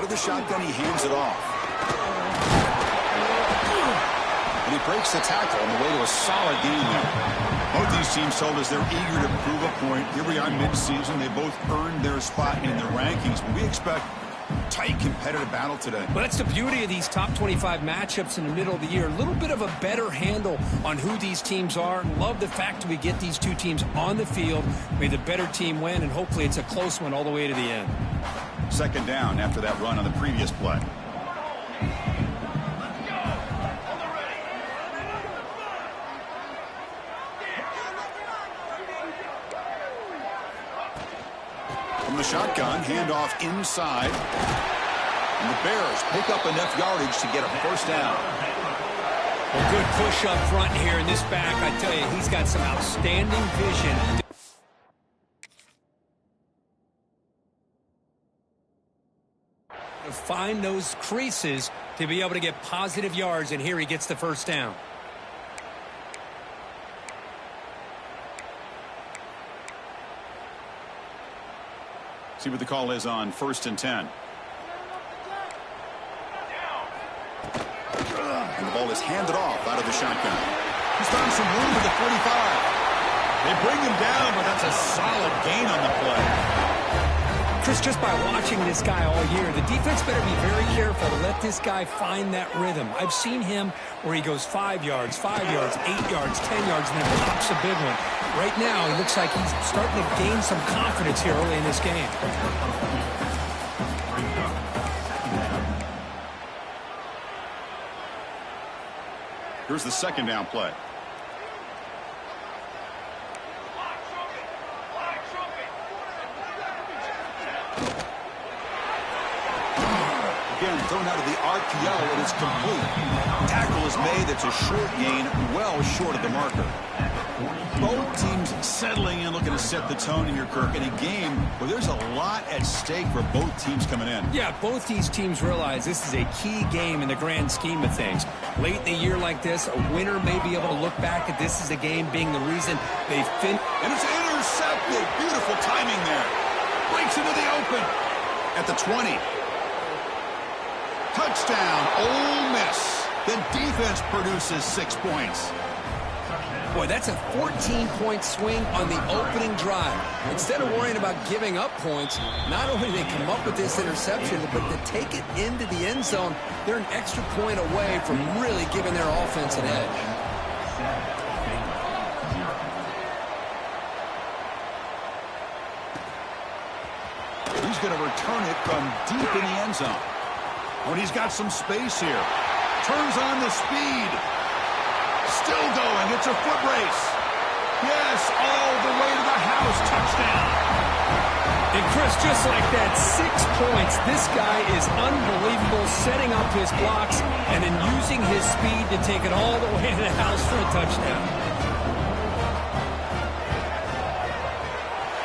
Out of the shotgun, he hands it off. And he breaks the tackle on the way to a solid gain there. Both these teams told us they're eager to prove a point. Here we are mid-season. They both earned their spot in the rankings. But we expect tight competitive battle today. Well, that's the beauty of these top 25 matchups in the middle of the year. A little bit of a better handle on who these teams are. Love the fact we get these two teams on the field. May the better team win, and hopefully it's a close one all the way to the end. Second down after that run on the previous play. From the shotgun, handoff inside. And the Bears pick up enough yardage to get a first down. A good push up front here in this back. I tell you, he's got some outstanding vision. To find those creases to be able to get positive yards, and here he gets the first down. See what the call is on 1st and 10. And the ball is handed off out of the shotgun. He's found some room at the 45. They bring him down, but that's a solid gain on the play. Chris, just by watching this guy all year, the defense better be very careful to let this guy find that rhythm. I've seen him where he goes 5 yards, 5 yards, 8 yards, 10 yards, and then pops a big one. Right now, he looks like he's starting to gain some confidence here early in this game. Here's the second down play. Again, thrown out of the RPO, and it's complete. Tackle is made. That's a short gain, well short of the marker. Both teams settling in, looking to set the tone here, Kirk, in a game where there's a lot at stake for both teams coming in. Yeah, both these teams realize this is a key game in the grand scheme of things. Late in a year like this, a winner may be able to look back at this as a game being the reason they finished. And it's intercepted. Beautiful timing there. Breaks into the open at the 20. Touchdown, Ole Miss. The defense produces 6 points. Boy, that's a 14-point swing on the opening drive. Instead of worrying about giving up points, not only do they come up with this interception, but to take it into the end zone, they're an extra point away from really giving their offense an edge. He's going to return it from deep in the end zone. Oh, and he's got some space here. Turns on the speed. Still going. It's a foot race. Yes, all the way to the house. Touchdown. And Chris, just like that, 6 points. This guy is unbelievable, setting up his blocks and then using his speed to take it all the way to the house for a touchdown.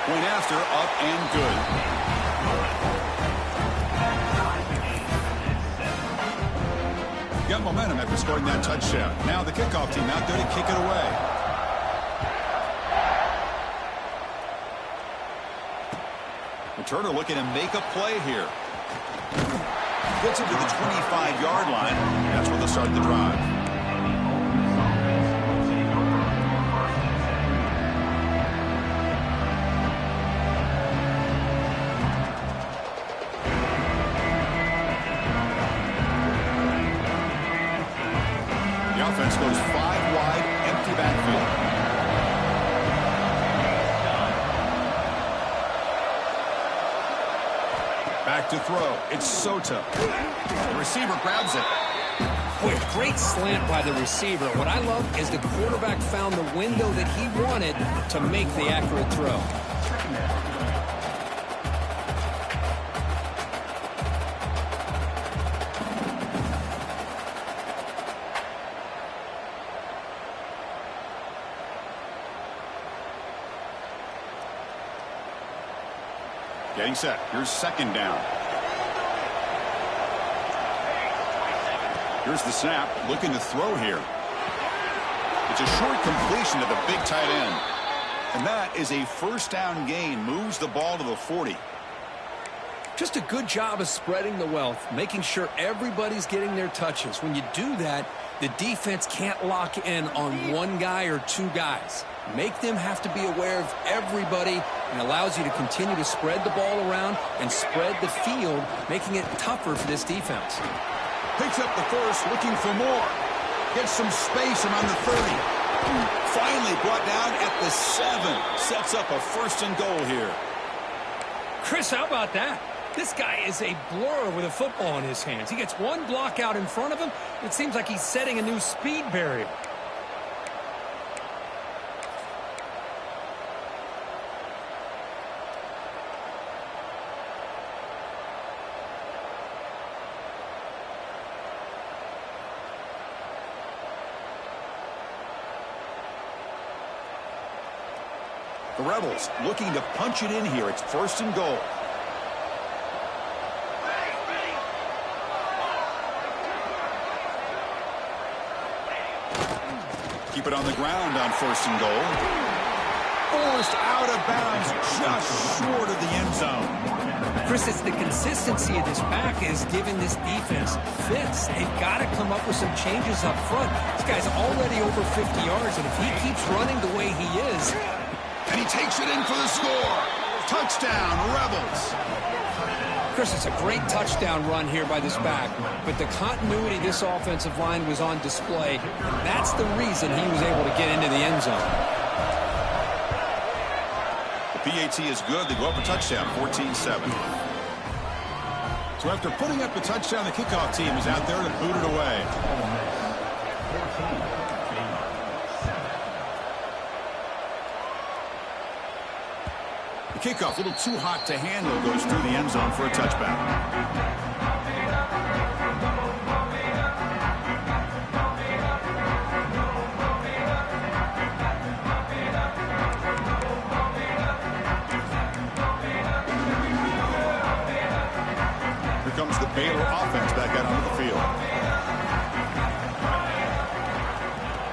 Point after, up and good. Got momentum after scoring that touchdown. Now the kickoff team out there to kick it away. Returner looking to make a play here. Gets it to the 25-yard line. That's where they'll start the drive. Offense goes 5 wide, empty backfield. Back to throw. It's Soto. The receiver grabs it. Boy, great slant by the receiver. What I love is the quarterback found the window that he wanted to make the accurate throw. Getting set. Here's second down. Here's the snap. Looking to throw here. It's a short completion to the big tight end. And that is a first down gain. Moves the ball to the 40. Just a good job of spreading the wealth, making sure everybody's getting their touches. When you do that, the defense can't lock in on one guy or two guys. Make them have to be aware of everybody, and allows you to continue to spread the ball around and spread the field, making it tougher for this defense. Picks up the first, looking for more. Gets some space around the 30. Finally brought down at the 7. Sets up a 1st and goal here. Chris, how about that? This guy is a blur with a football in his hands. He gets one block out in front of him. It seems like he's setting a new speed barrier. The Rebels looking to punch it in here. It's 1st and goal. Keep it on the ground on 1st and goal. Forced out of bounds just short of the end zone. Chris, it's the consistency of this back is giving this defense fits. They've got to come up with some changes up front. This guy's already over 50 yards, and if he keeps running the way he is... And he takes it in for the score. Touchdown, Rebels. Chris, it's a great touchdown run here by this back, but the continuity of this offensive line was on display. That's the reason he was able to get into the end zone. The PAT is good. They go up a touchdown, 14-7. So after putting up a touchdown, the kickoff team is out there to boot it away. The kickoff, a little too hot to handle, goes through the end zone for a touchback. Here comes the Baylor offense back out onto the field.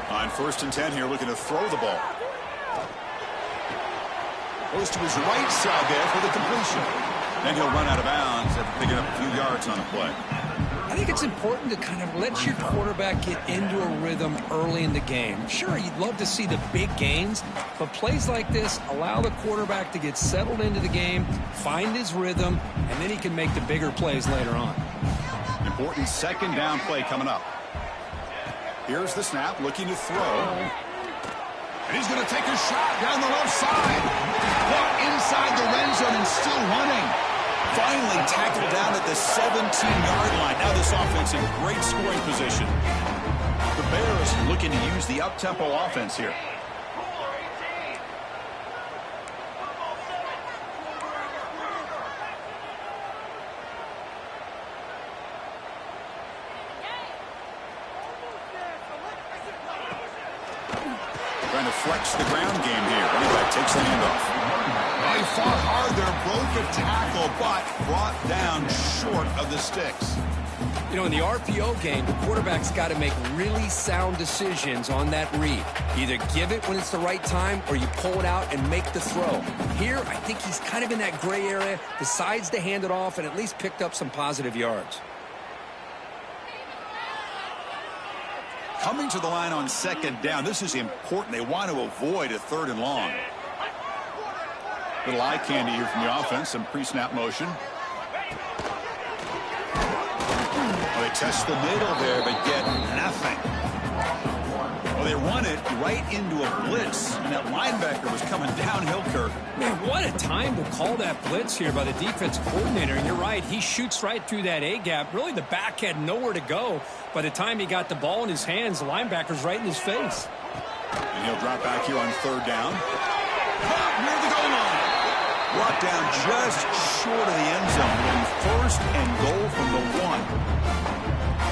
On 1st and 10 here, looking to throw the ball. Goes to his right side there for the completion. Then he'll run out of bounds after picking up a few yards on the play. I think it's important to kind of let your quarterback get into a rhythm early in the game. Sure, you'd love to see the big gains, but plays like this allow the quarterback to get settled into the game, find his rhythm, and then he can make the bigger plays later on. Important 2nd down play coming up. Here's the snap, looking to throw. And he's going to take a shot down the left side. Caught inside the red zone and still running. Finally tackled down at the 17-yard line. Now this offense in great scoring position. The Bears looking to use the up-tempo offense here. Trying to flex the ground game here. Running back takes the handoff. Oh, he fought hard there, broke a tackle, but brought down short of the sticks. You know, in the RPO game, the quarterback's got to make really sound decisions on that read. Either give it when it's the right time or you pull it out and make the throw. Here, I think he's kind of in that gray area, decides to hand it off and at least picked up some positive yards. Coming to the line on 2nd down. This is important. They want to avoid a 3rd and long. Little eye candy here from the offense. Some pre-snap motion. Well, they test the middle there, but get nothing. Well, they run it right into a blitz, and that linebacker was coming downhill, Kirk. Man, what a time to call that blitz here by the defense coordinator. And you're right, he shoots right through that A-gap. Really, the back had nowhere to go. By the time he got the ball in his hands, the linebacker's right in his face. And he'll drop back here on 3rd down. Near the goal line. Brought down just short of the end zone. And 1st and goal from the 1.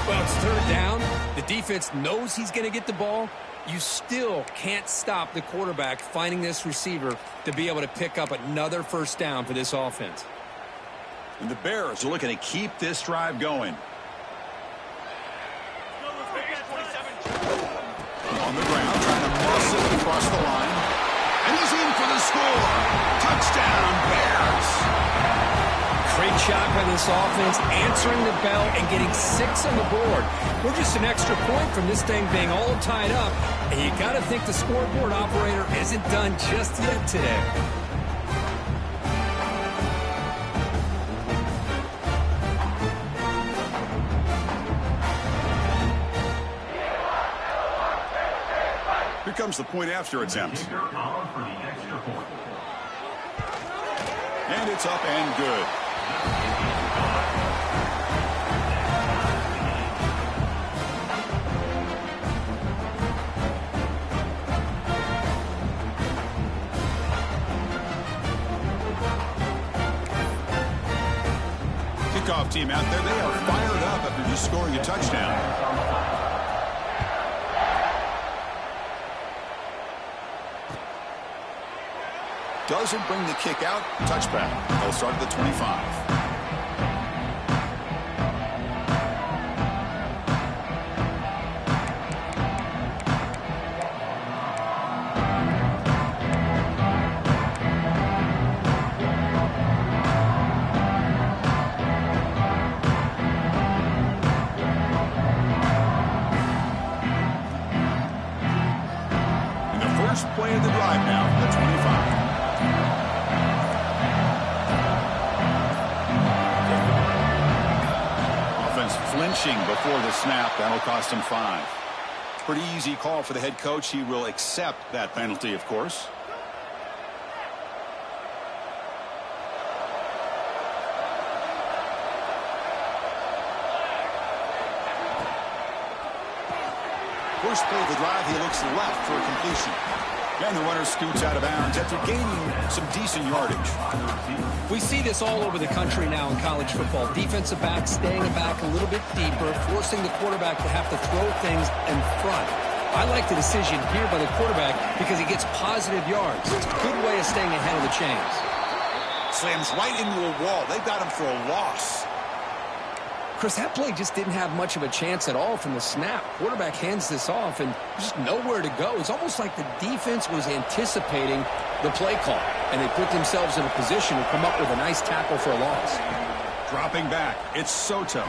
Well, it's 3rd down. The defense knows he's going to get the ball. You still can't stop the quarterback finding this receiver to be able to pick up another 1st down for this offense. And the Bears are looking to keep this drive going. On the ground, trying to muscle it across the line. And he's in for the score. Touchdown, Bears. Great job by this offense, answering the bell and getting 6 on the board. We're just an extra point from this thing being all tied up, and you got to think the scoreboard operator isn't done just yet today. Here comes the point after attempt. And it's up and good. Kickoff team out there, they are fired up after just scoring a touchdown. Doesn't bring the kick out. Touchback. They'll start at the 25. And the first play of the drive now, the 25. Flinching before the snap. That'll cost him 5. Pretty easy call for the head coach. He will accept that penalty, of course. First play of the drive, he looks left for a completion. And the runner scoots out of bounds after gaining some decent yardage. We see this all over the country now in college football. Defensive backs staying back a little bit deeper, forcing the quarterback to have to throw things in front. I like the decision here by the quarterback because he gets positive yards. It's a good way of staying ahead of the chains. Slams right into a wall. They've got him for a loss. Chris, that play just didn't have much of a chance at all from the snap. Quarterback hands this off and just nowhere to go. It's almost like the defense was anticipating the play call, and they put themselves in a position to come up with a nice tackle for a loss. Dropping back, it's Soto.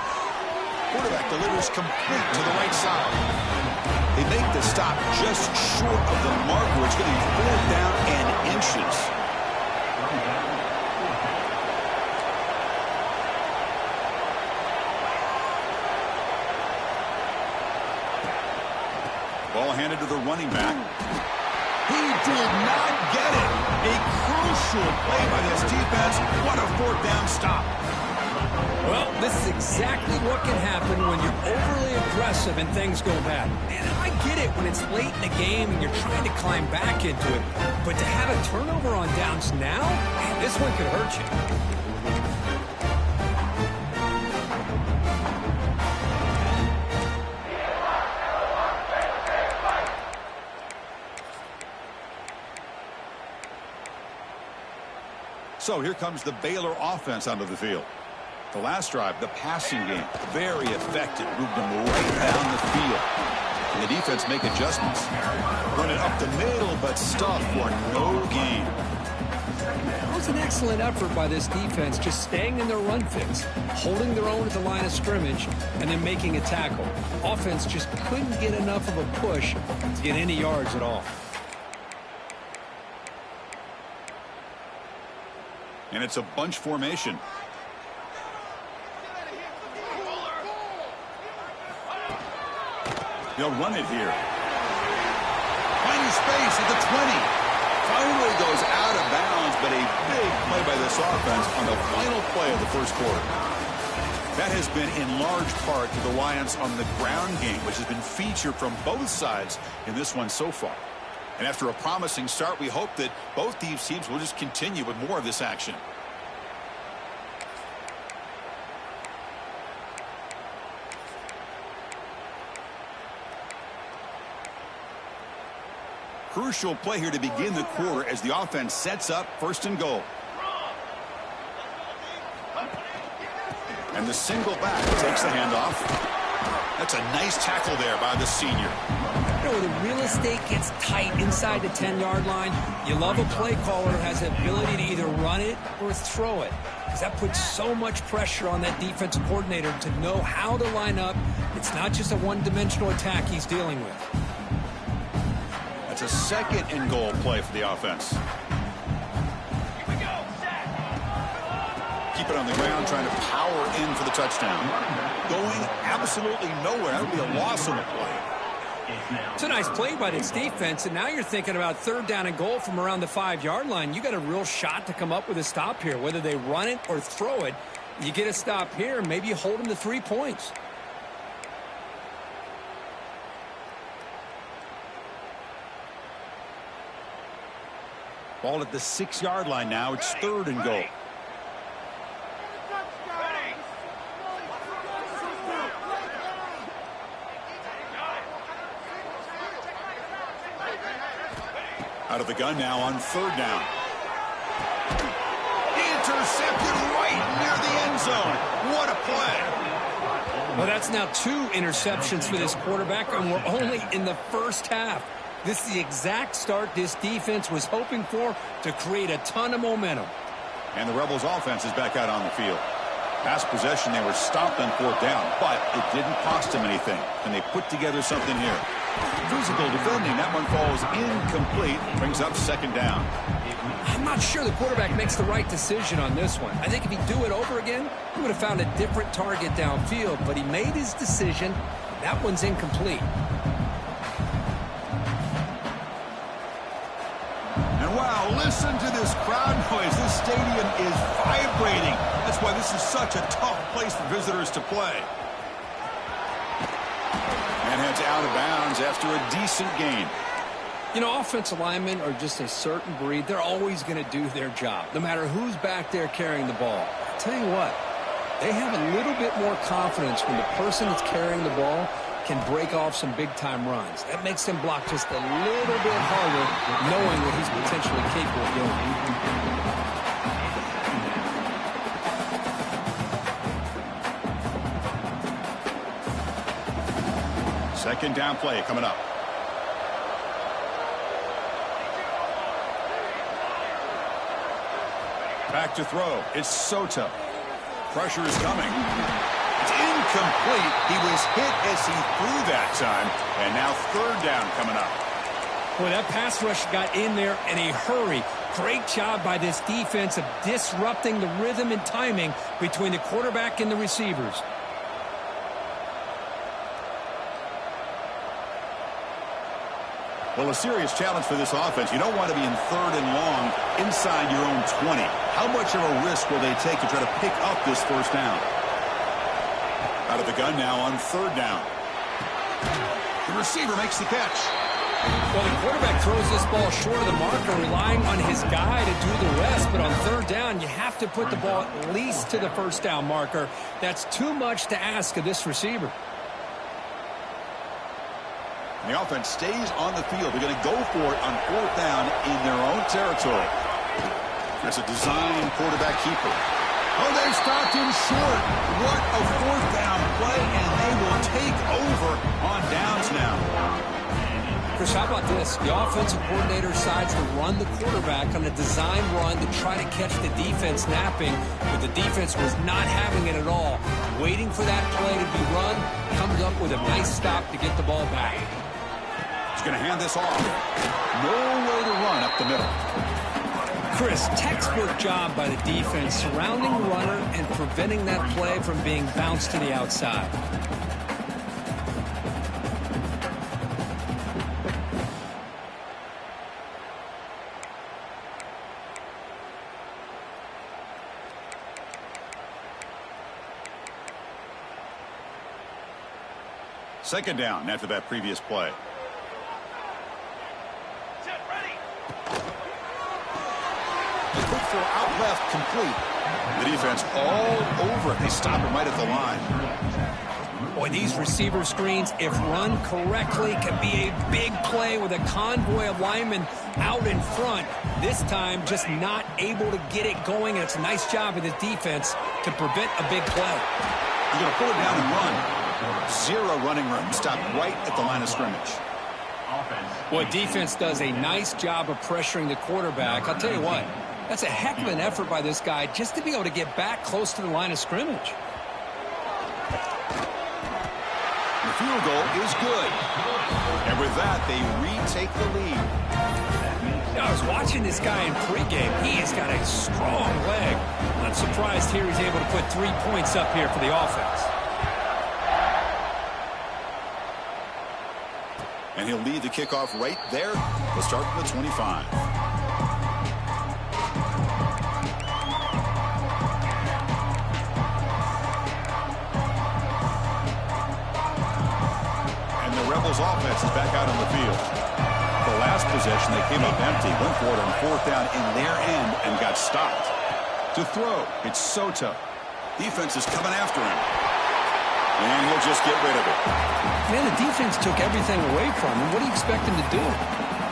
Quarterback delivers complete to the right side. They make the stop just short of the marker. It's going to be 4th down and inches. Ball handed to the running back. He did not get it. A crucial play by this defense. What a 4th down stop. Well, this is exactly what can happen when you're overly aggressive and things go bad. And I get it when it's late in the game and you're trying to climb back into it. But to have a turnover on downs now, man, this one could hurt you. So here comes the Baylor offense onto the field. The last drive, the passing game, very effective. Moved them right down the field. And the defense make adjustments. Run it up the middle, but stuck for no gain. It was an excellent effort by this defense, just staying in their run fits, holding their own at the line of scrimmage, and then making a tackle. Offense just couldn't get enough of a push to get any yards at all. And it's a bunch formation. They'll run it here. Finding space at the 20. Finally goes out of bounds, but a big play by this offense on the final play of the first quarter. That has been in large part to the reliance on the ground game, which has been featured from both sides in this one so far. And after a promising start, we hope that both these teams will just continue with more of this action. Crucial play here to begin the quarter as the offense sets up 1st and goal. And the single back takes the handoff. That's a nice tackle there by the senior. You know, when the real estate gets tight inside the 10-yard line, you love a play caller who has the ability to either run it or throw it. because that puts so much pressure on that defensive coordinator to know how to line up. It's not just a one-dimensional attack he's dealing with. That's a 2nd and goal play for the offense. Keep it on the ground, trying to power in for the touchdown. Going absolutely nowhere. That would be a loss on the play. It's a nice play by this defense, and now you're thinking about 3rd down and goal from around the 5-yard line. You got a real shot to come up with a stop here. Whether they run it or throw it, you get a stop here, and maybe you hold them to 3 points. Ball at the 6-yard line now. It's 3rd and goal. Out of the gun now on 3rd down. Intercepted right near the end zone. What a play. Well, that's now 2 interceptions for this quarterback, and we're only in the first half. This is the exact start this defense was hoping for to create a ton of momentum. And the Rebels offense is back out on the field. Past possession, they were stopped on 4th down, but it didn't cost them anything. And they put together something here. Physical defending. That one falls incomplete. Brings up 2nd down. I'm not sure the quarterback makes the right decision on this one. I think if he'd do it over again, he would have found a different target downfield. But he made his decision. That one's incomplete. And wow, listen to this crowd noise. This stadium is vibrating. That's why this is such a tough place for visitors to play. And heads out of bounds after a decent gain. You know, offensive linemen are just a certain breed. They're always going to do their job, no matter who's back there carrying the ball. I'll tell you what, they have a little bit more confidence when the person that's carrying the ball can break off some big-time runs. That makes them block just a little bit harder, knowing what he's potentially capable of doing. 2nd down play coming up. Back to throw. It's Soto. Pressure is coming. It's incomplete. He was hit as he threw that time. And now 3rd down coming up. Boy, that pass rush got in there in a hurry. Great job by this defense of disrupting the rhythm and timing between the quarterback and the receivers. Well, a serious challenge for this offense. You don't want to be in 3rd and long inside your own 20. How much of a risk will they take to try to pick up this 1st down? Out of the gun now on 3rd down. The receiver makes the catch. Well, the quarterback throws this ball short of the marker, relying on his guy to do the rest. But on 3rd down, you have to put the ball at least to the 1st down marker. That's too much to ask of this receiver. The offense stays on the field. They're going to go for it on 4th down in their own territory. That's a design quarterback keeper. Oh, they stopped him short. What a 4th down play, and they will take over on downs now. Chris, how about this? The offensive coordinator decides to run the quarterback on a design run to try to catch the defense napping, but the defense was not having it at all. Waiting for that play to be run, comes up with a nice stop to get the ball back. He's going to hand this off. No way to run up the middle. Chris, textbook job by the defense surrounding the runner and preventing that play from being bounced to the outside. Second down after that previous play. Quick throw out left, complete. The defense all over it. They stop him right at the line. Boy, these receiver screens, if run correctly, can be a big play with a convoy of linemen out in front. This time, just not able to get it going. And it's a nice job of the defense to prevent a big play. You're going to pull it down and run. Zero running room. Stop right at the line of scrimmage. Well, defense does a nice job of pressuring the quarterback. I'll tell you what, That's a heck of an effort by this guy just to be able to get back close to the line of scrimmage. The field goal is good. And with that, they retake the lead. I was watching this guy in pregame. He has got a strong leg. Not surprised here he's able to put 3 points up here for the offense. And he'll lead the kickoff right there. We'll start from the 25. And the Rebels offense is back out on the field. The last possession, they came up empty, went for it on 4th down in their end and got stopped. To throw, it's Soto. Defense is coming after him. And he'll just get rid of it. Man, the defense took everything away from him. What do you expect him to do?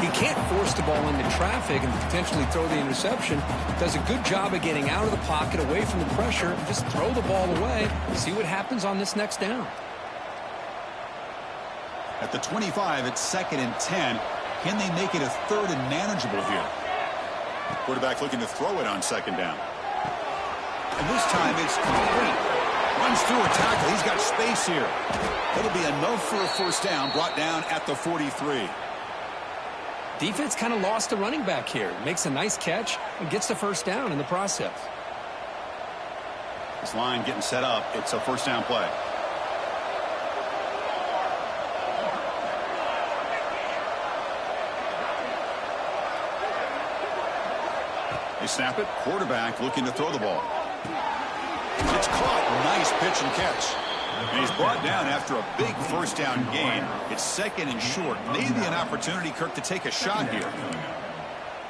He can't force the ball into traffic and potentially throw the interception. Does a good job of getting out of the pocket, away from the pressure, and just throw the ball away. See what happens on this next down. At the 25, it's 2nd and 10. Can they make it a 3rd and manageable here? Quarterback looking to throw it on 2nd down. And this time it's complete. Runs through a tackle. He's got space here. It'll be enough for a 1st down, brought down at the 43. Defense kind of lost the running back here. Makes a nice catch and gets the 1st down in the process. This line getting set up. It's a 1st down play. They snap it. Quarterback looking to throw the ball. It's caught. Nice pitch and catch. And he's brought down after a big 1st down gain. It's 2nd and short. Maybe an opportunity, Kirk, to take a shot here.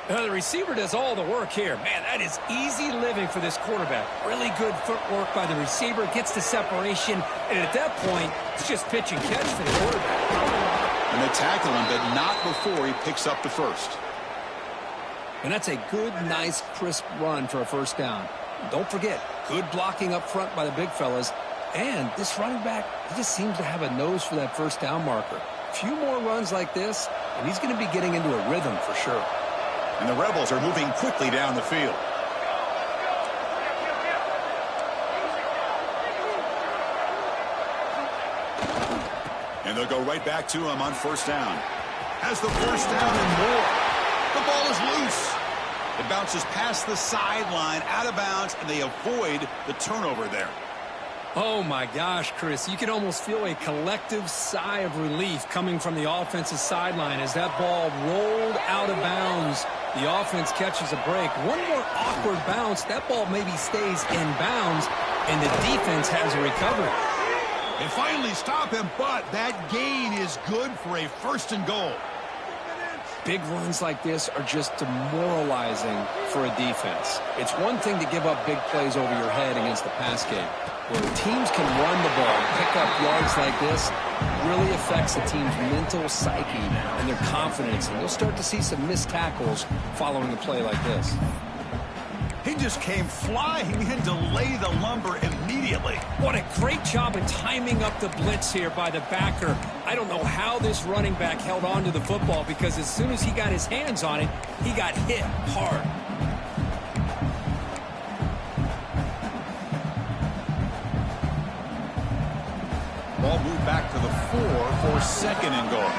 The receiver does all the work here. Man, that is easy living for this quarterback. Really good footwork by the receiver. Gets the separation. And at that point, it's just pitch and catch for the quarterback. And they tackle him, but not before he picks up the 1st. And that's a good, nice, crisp run for a 1st down. Don't forget, good blocking up front by the big fellas. And this running back, he just seems to have a nose for that 1st down marker. A few more runs like this, and he's going to be getting into a rhythm for sure. And the Rebels are moving quickly down the field. And they'll go right back to him on 1st down. Has the 1st down and more. The ball is loose. It bounces past the sideline, out of bounds, and they avoid the turnover there. Oh, my gosh, Chris. You can almost feel a collective sigh of relief coming from the offensive sideline as that ball rolled out of bounds. The offense catches a break. One more awkward bounce. That ball maybe stays in bounds, and the defense has a recovery. They finally stop him, but that gain is good for a 1st and goal. Big runs like this are just demoralizing for a defense. It's one thing to give up big plays over your head against the pass game. When teams can run the ball and pick up yards like this, it really affects the team's mental psyche and their confidence. And you'll start to see some missed tackles following a play like this. He just came flying in to lay the lumber immediately. What a great job of timing up the blitz here by the backer. I don't know how this running back held on to the football because as soon as he got his hands on it, he got hit hard. Ball moved back to the 4 for 2nd and goal.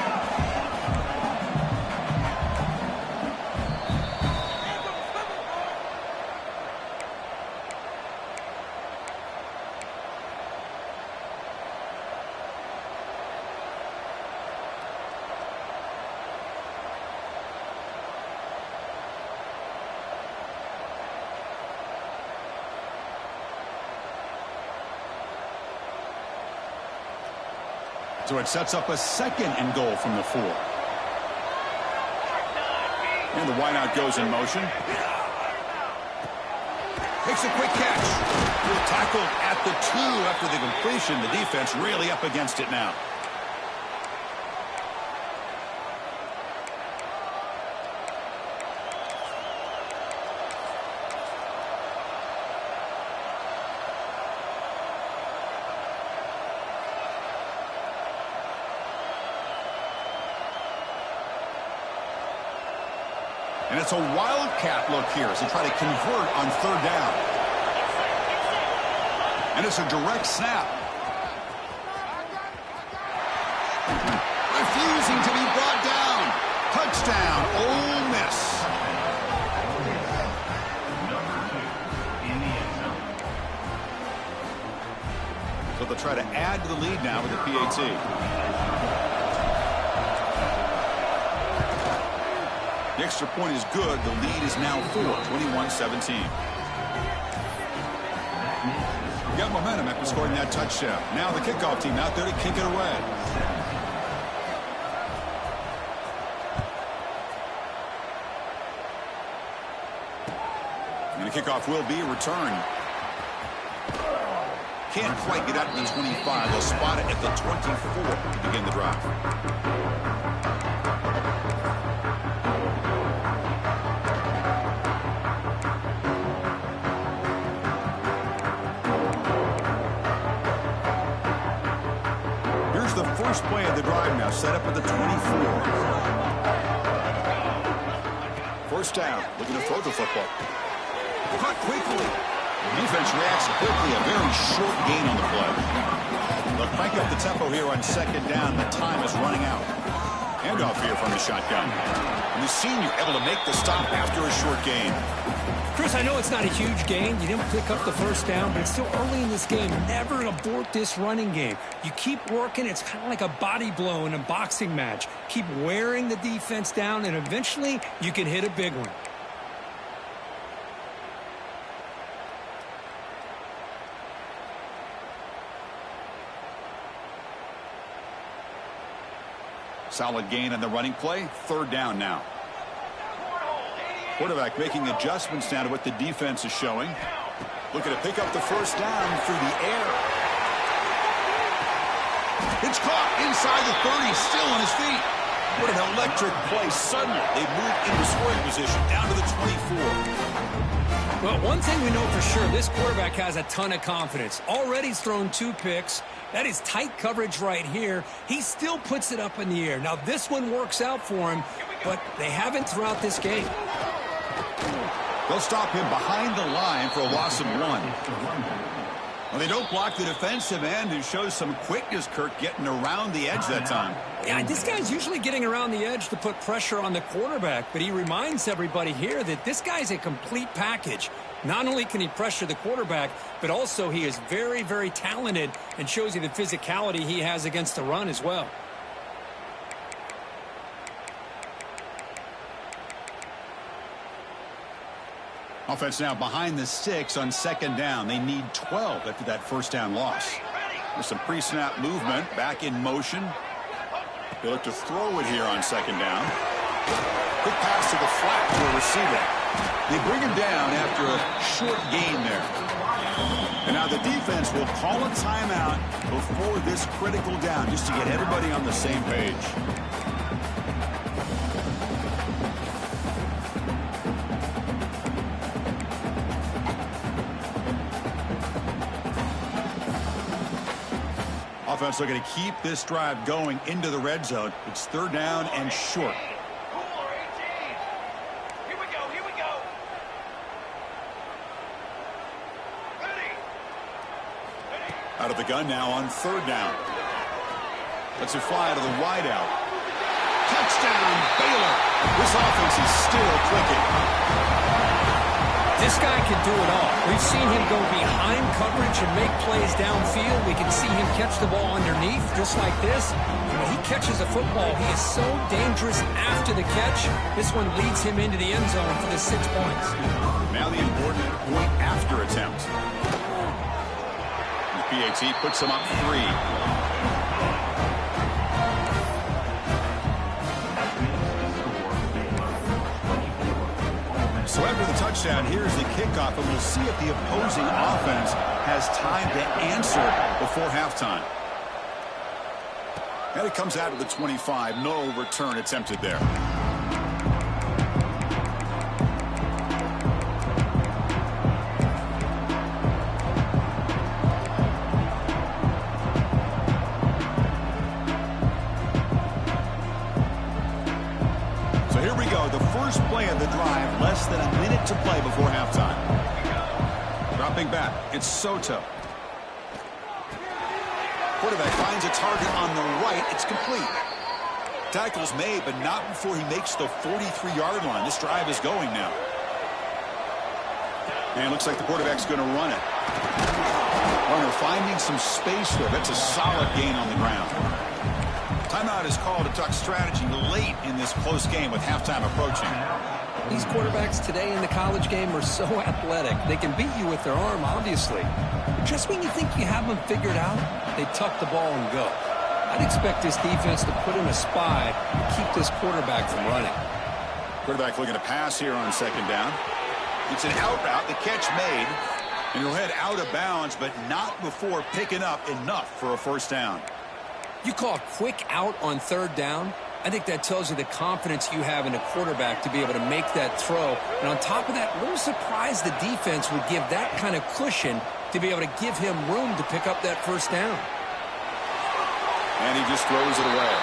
So it sets up a 2nd and goal from the 4. And the wideout goes in motion. Takes a quick catch. Tackled at the 2 after the completion. The defense really up against it now. And it's a wildcat look here as they try to convert on third down. And it's a direct snap. Refusing to be brought down. Touchdown, Ole Miss. So they'll try to add to the lead now with the PAT. The extra point is good. The lead is now 21-17. Got momentum after scoring that touchdown. Now the kickoff team out there to kick it away. And the kickoff will be returned. Can't quite get out to the 25. They'll spot it at the 24 to begin the drive. First play of the drive now, set up at the 24. First down, looking to throw the football. Caught quickly. Defense reacts quickly, a very short gain on the play. They'll crank up the tempo here on second down. The time is running out. Handoff here from the shotgun. And the senior able to make the stop after a short gain. Chris, I know it's not a huge gain. You didn't pick up the first down, but it's still early in this game. Never abort this running game. You keep working. It's kind of like a body blow in a boxing match. Keep wearing the defense down, and eventually you can hit a big one. Solid gain on the running play. Third down now. Quarterback making adjustments now to what the defense is showing. Looking to pick up the first down through the air. It's caught inside the 30, still on his feet. What an electric play. Suddenly, they move into scoring position down to the 24. Well, one thing we know for sure, this quarterback has a ton of confidence. Already he's thrown 2 picks. That is tight coverage right here. He still puts it up in the air. Now, this one works out for him, but they haven't throughout this game. They'll stop him behind the line for a loss of 1. Well, they don't block the defensive end, who shows some quickness, Kirk, getting around the edge that time. Yeah, this guy's usually getting around the edge to put pressure on the quarterback, but he reminds everybody here that this guy's a complete package. Not only can he pressure the quarterback, but also he is very, very talented and shows you the physicality he has against the run as well. Offense now behind the 6 on second down. They need 12 after that first down loss. There's some pre-snap movement, back in motion. They look to throw it here on second down. Quick pass to the flat to a receiver. They bring him down after a short gain there. And now the defense will call a timeout before this critical down, just to get everybody on the same page. Offense looking to keep this drive going into the red zone. It's third down and short. Here we go. Out of the gun now on third down. Lets it fly to the wideout. Touchdown, Baylor. This offense is still clicking. This guy can do it all. We've seen him go behind coverage and make plays downfield. We can see him catch the ball underneath, just like this. When he catches a football, he is so dangerous after the catch. This one leads him into the end zone for the 6 points. Now the important point after attempt. The PAT puts him up 3. So after the touchdown, here's the kickoff, and we'll see if the opposing offense has time to answer before halftime. And it comes out of the 25. No return attempted there. So here we go. The first play of the drive. to play before halftime. Dropping back, it's Soto. Quarterback finds a target on the right. It's complete. Tackle's made, but not before he makes the 43-yard line. This drive is going now. And it looks like the quarterback's going to run it. Runner finding some space there. That's a solid gain on the ground. Timeout is called to talk strategy late in this close game with halftime approaching. These quarterbacks today in the college game are so athletic. They can beat you with their arm, obviously. But just when you think you have them figured out, they tuck the ball and go. I'd expect this defense to put in a spy to keep this quarterback from running. Quarterback looking to pass here on second down. It's an out route. The catch made. And he'll head out of bounds, but not before picking up enough for a first down. You call a quick out on third down? I think that tells you the confidence you have in a quarterback to be able to make that throw. And on top of that, a little surprised the defense would give that kind of cushion to be able to give him room to pick up that first down. And he just throws it away.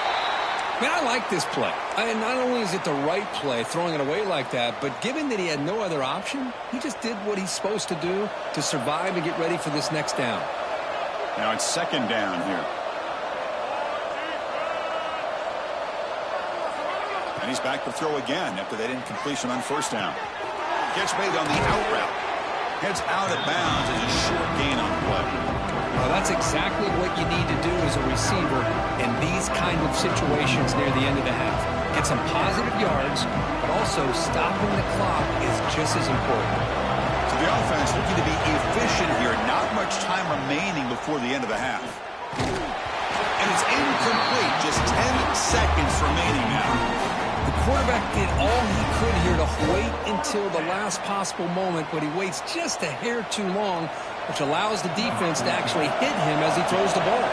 Man, I like this play. Not only is it the right play, throwing it away like that, but given that he had no other option, he just did what he's supposed to do to survive and get ready for this next down. Now it's second down here. And he's back to throw again after that incompletion on first down. Catch made on the out route. Heads out of bounds as a short gain on play. Well, that's exactly what you need to do as a receiver in these kind of situations near the end of the half. Get some positive yards, but also stopping the clock is just as important. So the offense looking to be efficient here. Not much time remaining before the end of the half. And it's incomplete. Just 10 seconds remaining now. The quarterback did all he could here to wait until the last possible moment, but he waits just a hair too long, which allows the defense to actually hit him as he throws the ball.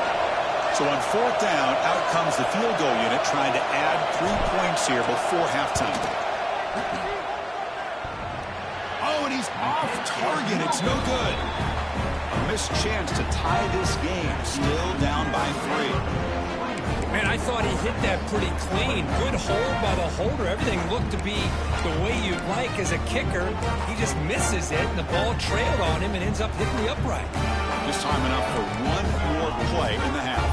So on fourth down, out comes the field goal unit trying to add 3 points here before halftime. Oh, and he's off target. It's no good. A missed chance to tie this game. Still down by 3. Man, I thought he hit that pretty clean. Good hold by the holder. Everything looked to be the way you'd like as a kicker. He just misses it, and the ball trailed on him and ends up hitting the upright. Just time enough for one more play in the half.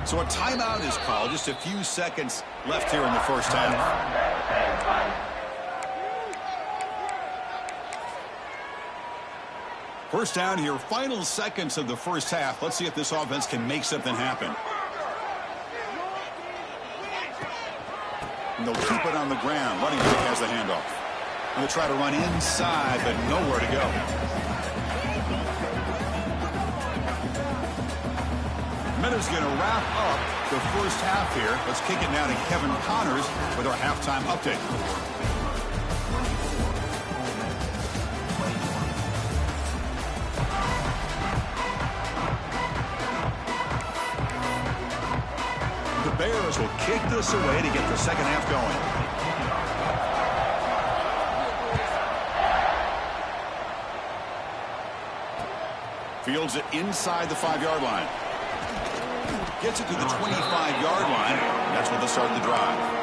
So a timeout is called. Just a few seconds left here in the first half. First down here, final seconds of the first half. Let's see if this offense can make something happen. And they'll keep it on the ground. Running back has the handoff. And they'll try to run inside, but nowhere to go. Minute's going to wrap up the first half here. Let's kick it now to Kevin Connors with our halftime update. The Bears will kick this away to get the second half going. Fields it inside the 5-yard line. Gets it to the 25-yard line. That's where they'll start the drive.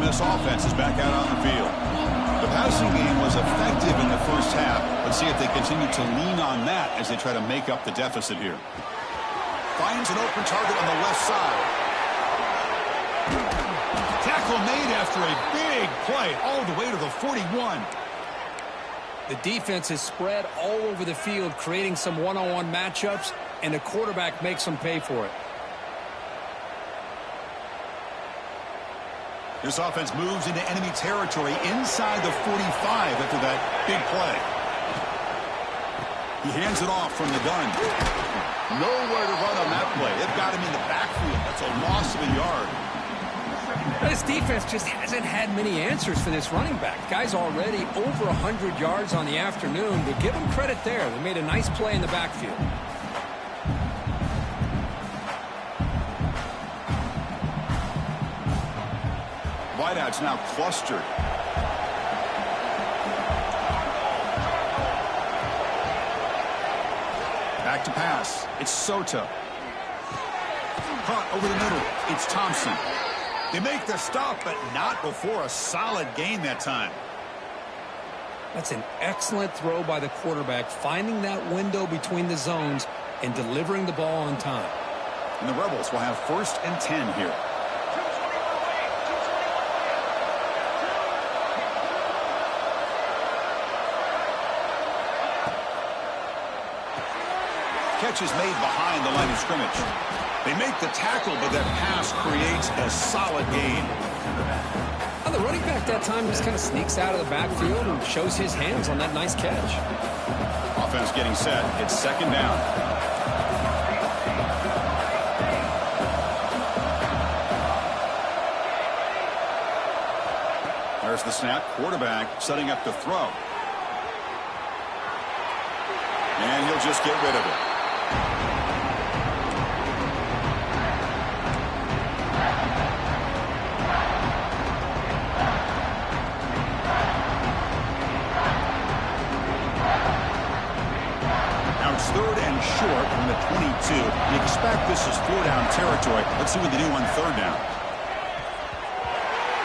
Miss offense is back out on the field. The passing game was effective in the first half. Let's see if they continue to lean on that as they try to make up the deficit here. Finds an open target on the left side. Tackle made after a big play all the way to the 41. The defense is spread all over the field, creating some one-on-one matchups, and the quarterback makes them pay for it. This offense moves into enemy territory inside the 45 after that big play. He hands it off from the gun. Nowhere to run on that play. They've got him in the backfield. That's a loss of a yard. This defense just hasn't had many answers for this running back. Guy's already over 100 yards on the afternoon, but give him credit there. They made a nice play in the backfield. Wideouts now clustered. pass. It's Sota. Caught over the middle. It's Thompson. They make the stop, but not before a solid gain that time. That's an excellent throw by the quarterback, finding that window between the zones and delivering the ball on time. And the Rebels will have 1st and 10 here. Catch is made behind the line of scrimmage. They make the tackle, but that pass creates a solid gain. Well, the running back that time just kind of sneaks out of the backfield and shows his hands on that nice catch. Offense getting set. It's 2nd down. There's the snap. Quarterback setting up to throw. And he'll just get rid of it. Now it's 3rd and short from the 22. You expect this is 4-down territory. Let's see what they do on 3rd down.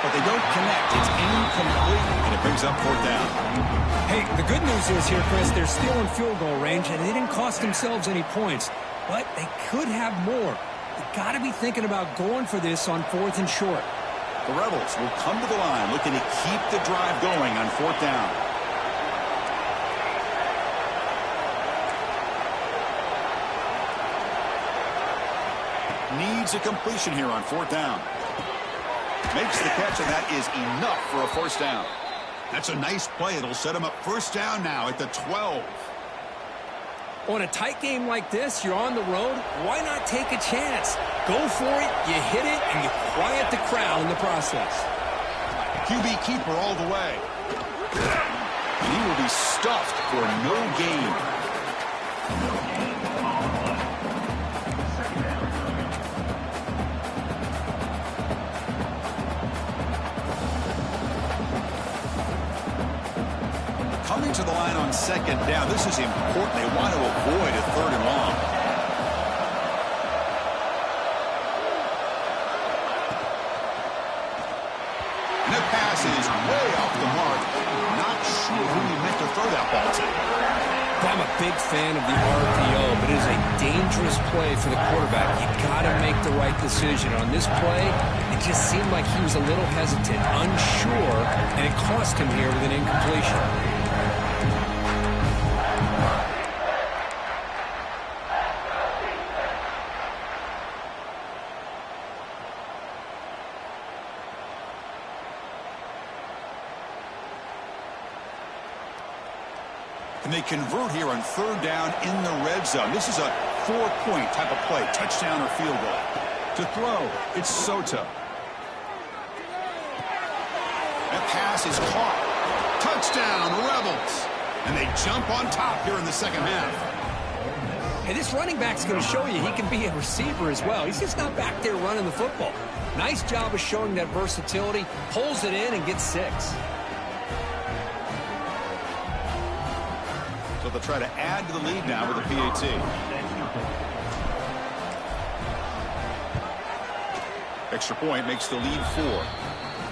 But they don't connect. It's incomplete, and it brings up 4th down. Hey, the good news is here, Chris, they're still in field goal range, and they didn't cost themselves any points. But they could have more. They've got to be thinking about going for this on 4th and short. The Rebels will come to the line looking to keep the drive going on 4th down. Needs a completion here on 4th down. Makes the catch, and that is enough for a 1st down. That's a nice play. It'll set him up 1st down now at the 12. On a tight game like this, you're on the road. Why not take a chance? Go for it, you hit it, and you quiet the crowd in the process. QB keeper all the way. And he will be stuffed for no gain. Coming to the line on 2nd down. This is important. They want to avoid a 3rd and long. And that pass is way off the mark. Not sure who he meant to throw that ball to. I'm a big fan of the RPO, but it is a dangerous play for the quarterback. You got to make the right decision. On this play, it just seemed like he was a little hesitant, unsure, and it cost him here with an incompletion. And they convert here on 3rd down in the red zone. This is a 4-point type of play, touchdown or field goal. To throw, it's Sota. That pass is caught. Touchdown, Rebels. And they jump on top here in the 2nd half. Hey, this running back's going to show you he can be a receiver as well. He's just not back there running the football. Nice job of showing that versatility. Pulls it in and gets 6. So they'll try to add to the lead now with a PAT. Extra point makes the lead 4.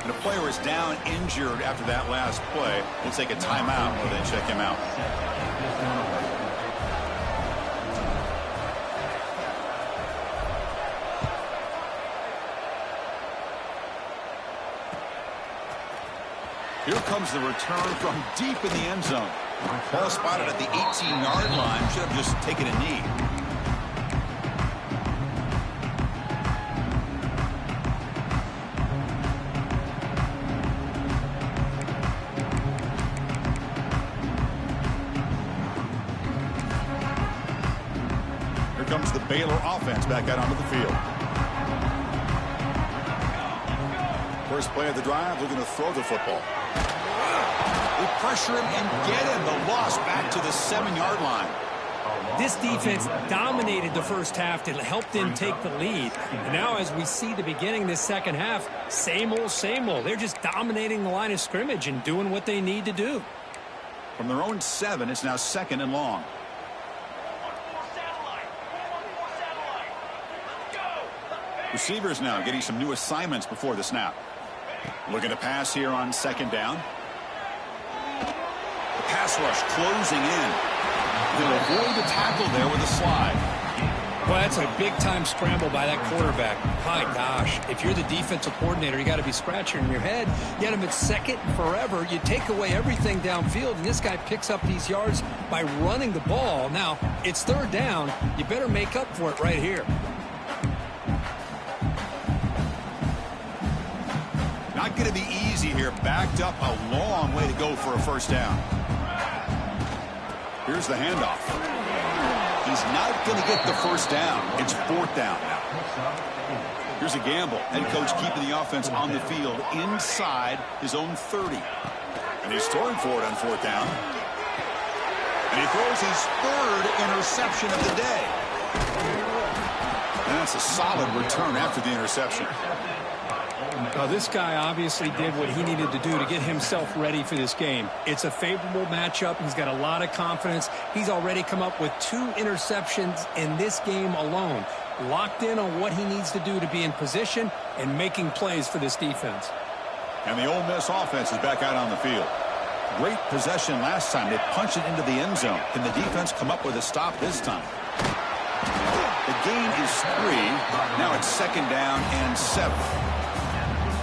And a player is down injured after that last play. We'll take a timeout and then check him out. Here comes the return from deep in the end zone. Ball spotted at the 18-yard line. Should have just taken a knee. Here comes the Baylor offense back out onto the field. First play of the drive, looking to throw the football. They pressure him and get him. The loss back to the 7-yard line. This defense dominated the first half to help them take the lead. And now as we see the beginning of this 2nd half, same old, same old. They're just dominating the line of scrimmage and doing what they need to do. From their own 7, it's now 2nd and long. Receivers now getting some new assignments before the snap. Looking to pass here on second down. The pass rush closing in. They'll avoid the tackle there with a slide. Well, that's a big-time scramble by that quarterback. My gosh, if you're the defensive coordinator, you got to be scratching your head. You had him at second forever. You take away everything downfield, and this guy picks up these yards by running the ball. Now, it's third down. You better make up for it right here. Not going to be easy here. Backed up a long way to go for a first down. Here's the handoff. He's not going to get the first down. It's fourth down now. Here's a gamble. Head coach keeping the offense on the field inside his own 30. And he's throwing for it on fourth down. And he throws his third interception of the day. And that's a solid return after the interception. This guy obviously did what he needed to do to get himself ready for this game. It's a favorable matchup. He's got a lot of confidence. He's already come up with 2 interceptions in this game alone. Locked in on what he needs to do to be in position and making plays for this defense. And the Ole Miss offense is back out on the field. Great possession last time. They punched it into the end zone. Can the defense come up with a stop this time? The gain is 3. Now it's second down and 7.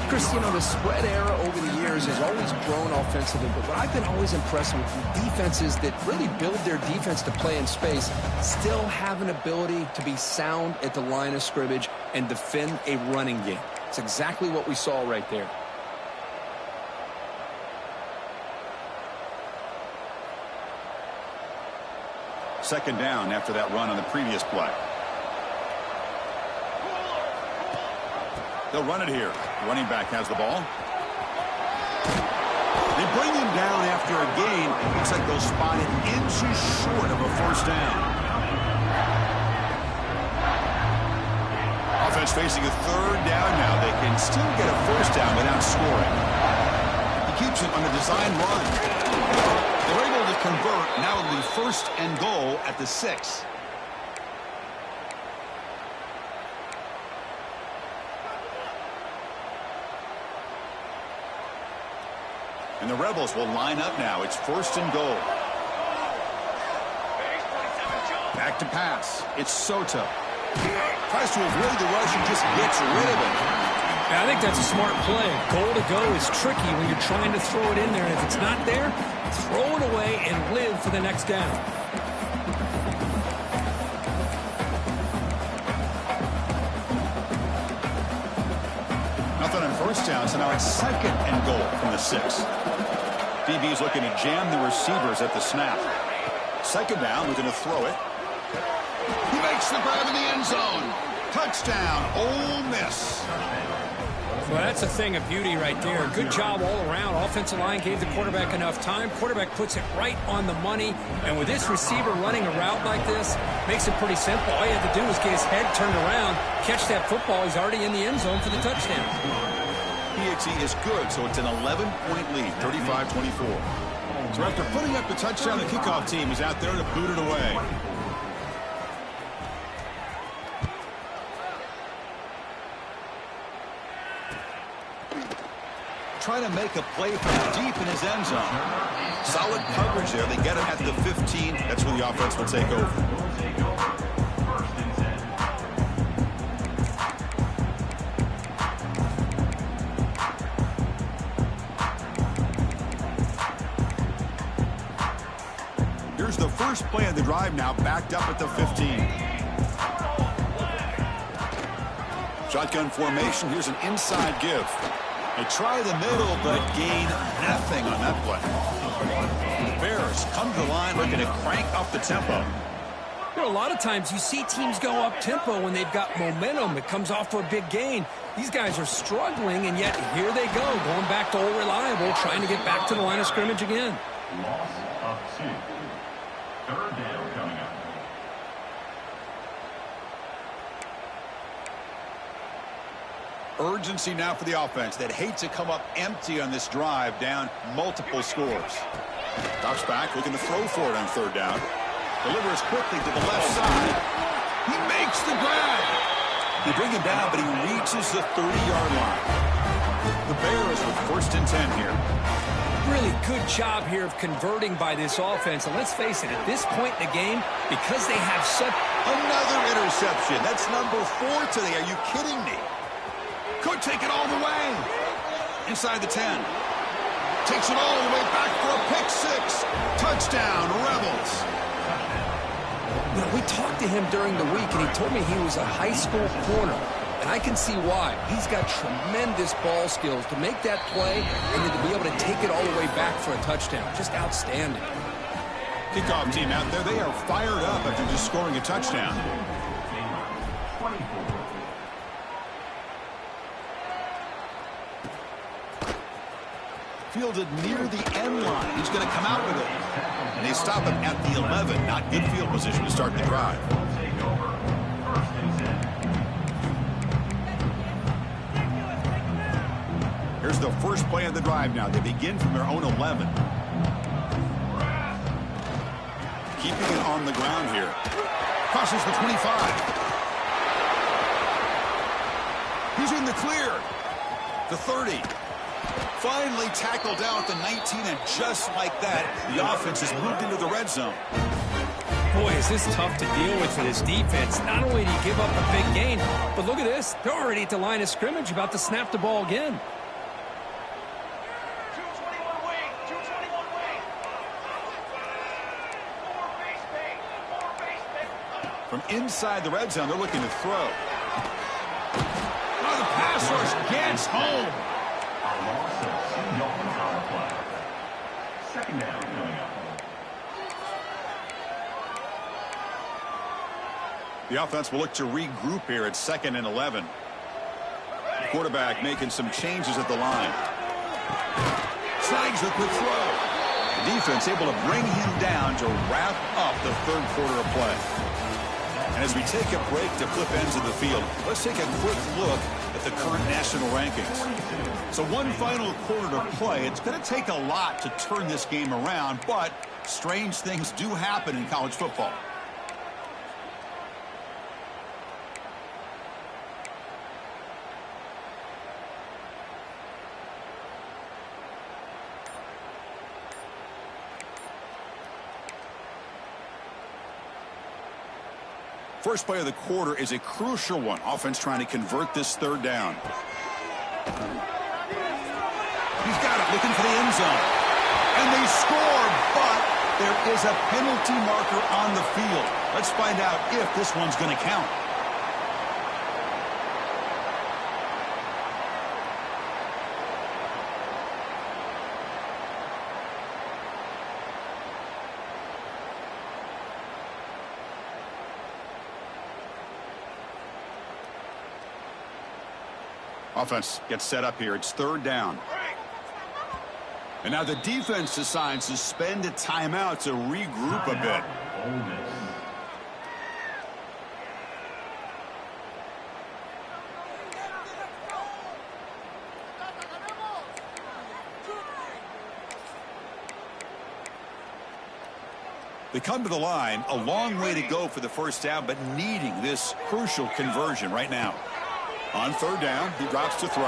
Chris, you know, the spread era over the years has always grown offensively, but what I've been always impressed with defenses that really build their defense to play in space still have an ability to be sound at the line of scrimmage and defend a running game. It's exactly what we saw right there. Second down after that run on the previous play. They'll run it here. Running back has the ball. They bring him down after a gain. Looks like they'll spot it inches short of a first down. Offense facing a third down now. They can still get a first down without scoring. He keeps it on a design run. They're able to convert. Now it'll be first and goal at the 6. And the Rebels will line up now. It's first and goal. Back to pass. It's Soto. Tries to avoid the rush and just gets rid of it. Yeah, I think that's a smart play. Goal to go is tricky when you're trying to throw it in there. If it's not there, throw it away and live for the next down. Nothing on first down, so now it's second and goal from the 6. DB's looking to jam the receivers at the snap. Second down, looking to throw it. He makes the grab in the end zone. Touchdown, Ole Miss. Well, that's a thing of beauty right there. Good job all around. Offensive line gave the quarterback enough time. Quarterback puts it right on the money. And with this receiver running a route like this, makes it pretty simple. All you have to do is get his head turned around, catch that football. He's already in the end zone for the touchdown. PXE is good, so it's an 11-point lead, 35-24. So after putting up the touchdown, the kickoff team is out there to boot it away. Trying to make a play from deep in his end zone. Solid coverage there. They get him at the 15. That's where the offense will take over. Here's the first play of the drive now, backed up at the 15. Shotgun formation. Here's an inside give. They try the middle, but gain nothing on that play. The Bears come to the line looking to crank up the tempo. You know, a lot of times you see teams go up tempo when they've got momentum. It comes off for a big gain. These guys are struggling, and yet here they go, going back to old reliable, trying to get back to the line of scrimmage again. Loss of 2. Third down coming up. Urgency now for the offense that hate to come up empty on this drive, down multiple scores. Drops back, looking to throw for it on third down. Delivers quickly to the left side. He makes the grab. They bring him down, but he reaches the 30-yard line. The Bears with 1st and 10 here. Really good job here of converting by this offense. And let's face it, at this point in the game, because they have such... Another interception. That's number 4 today. Are you kidding me? Could take it all the way. Inside the 10. Takes it all the way back for a pick 6. Touchdown, Rebels. You know, we talked to him during the week, and he told me he was a high school corner. And I can see why. He's got tremendous ball skills to make that play and then to be able to take it all the way back for a touchdown. Just outstanding. Kickoff team out there, they are fired up after just scoring a touchdown. Fielded near the end line. He's going to come out with it. And they stop him at the 11. Not good field position to start the drive. Here's the first play of the drive now. They begin from their own 11. Keeping it on the ground here. Crosses the 25. He's in the clear. The 30. Finally tackled down at the 19, and just like that, the offense has moved into the red zone. Boy, is this tough to deal with for this defense. Not only do you give up a big gain, but look at this. They're already at the line of scrimmage, about to snap the ball again. From inside the red zone, they're looking to throw. Oh, the pass rush gets home. Second down coming up. The offense will look to regroup here at 2nd and 11. The quarterback making some changes at the line. Snags the quick throw. The defense able to bring him down to wrap up the 3rd quarter of play. And as we take a break to flip ends of the field, let's take a quick look at the current national rankings. So one final quarter to play. It's going to take a lot to turn this game around, but strange things do happen in college football. First play of the quarter is a crucial one. Offense trying to convert this 3rd down. He's got it, looking for the end zone. And they score, but there is a penalty marker on the field. Let's find out if this one's going to count. Offense gets set up here. It's 3rd down. And now the defense decides to spend a timeout to regroup a bit. They come to the line, a long way to go for the 1st down, but needing this crucial conversion right now. On 3rd down, he drops to throw.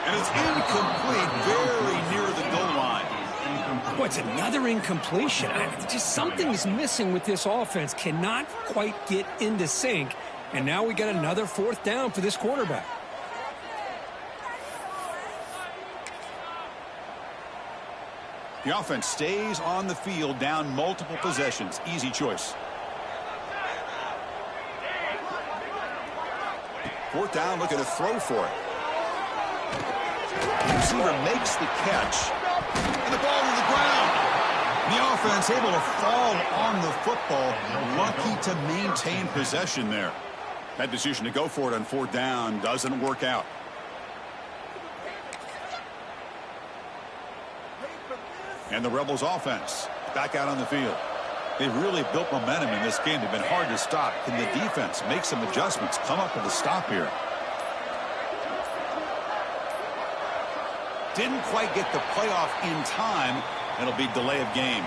And it's incomplete, very near the goal line. Boy, it's another incompletion. Just something is missing with this offense. Cannot quite get into sync. And now we got another 4th down for this quarterback. The offense stays on the field, down multiple possessions. Easy choice. 4th down, looking to throw for it. The receiver makes the catch. And the ball to the ground. The offense able to fall on the football. Lucky to maintain possession there. That decision to go for it on 4th down doesn't work out. And the Rebels offense back out on the field. They've really built momentum in this game. They've been hard to stop. Can the defense make some adjustments, come up with a stop here? Didn't quite get the playoff in time. It'll be delay of game.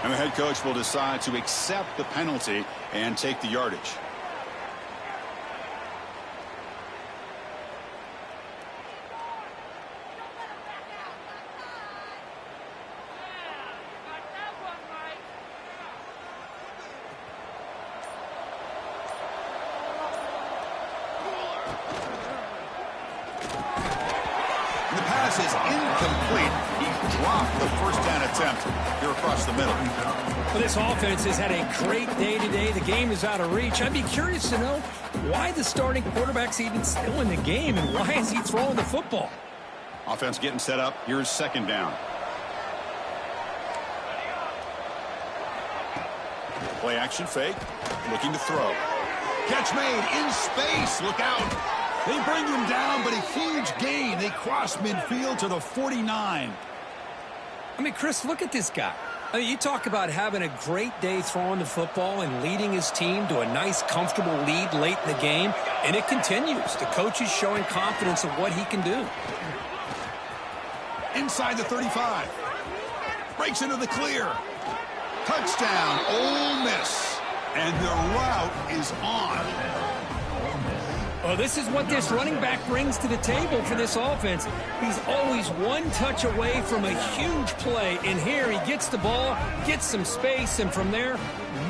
And the head coach will decide to accept the penalty and take the yardage. This is incomplete. He dropped the first down attempt here across the middle. Well, this offense has had a great day today. The game is out of reach. I'd be curious to know why the starting quarterback's even still in the game and why is he throwing the football? Offense getting set up. Here's second down. Play action fake. Looking to throw. Catch made in space. Look out. They bring him down, but a huge gain. They cross midfield to the 49. I mean, Chris, look at this guy. I mean, you talk about having a great day throwing the football and leading his team to a nice, comfortable lead late in the game, and it continues. The coach is showing confidence of what he can do. Inside the 35. Breaks into the clear. Touchdown, Ole Miss. And the route is on. Well, this is what this running back brings to the table for this offense. He's always one touch away from a huge play. And here he gets the ball, gets some space, and from there,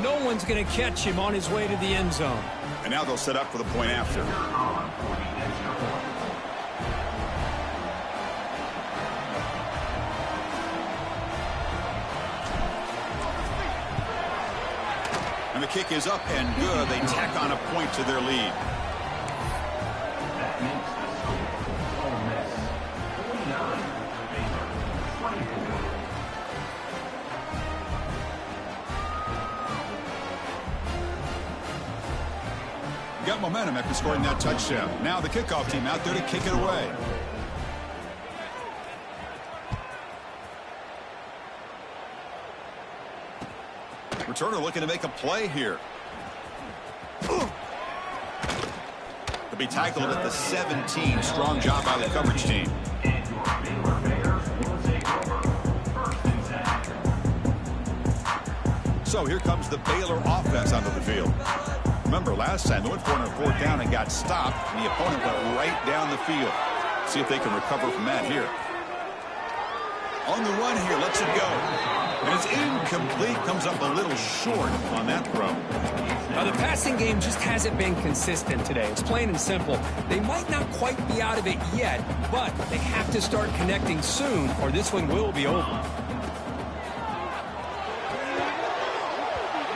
no one's going to catch him on his way to the end zone. And now they'll set up for the point after. And the kick is up and good. They tack on a point to their lead. Got momentum after scoring that touchdown. Now the kickoff team out there to kick it away. Returner looking to make a play here. He'll be tackled at the 17. Strong job by the coverage team. So here comes the Baylor offense onto the field. Remember, last time they went for it on fourth down and got stopped, and the opponent went right down the field. See if they can recover from that here. On the run here, lets it go. And it's incomplete, comes up a little short on that throw. Now, the passing game just hasn't been consistent today. It's plain and simple. They might not quite be out of it yet, but they have to start connecting soon, or this one will be over.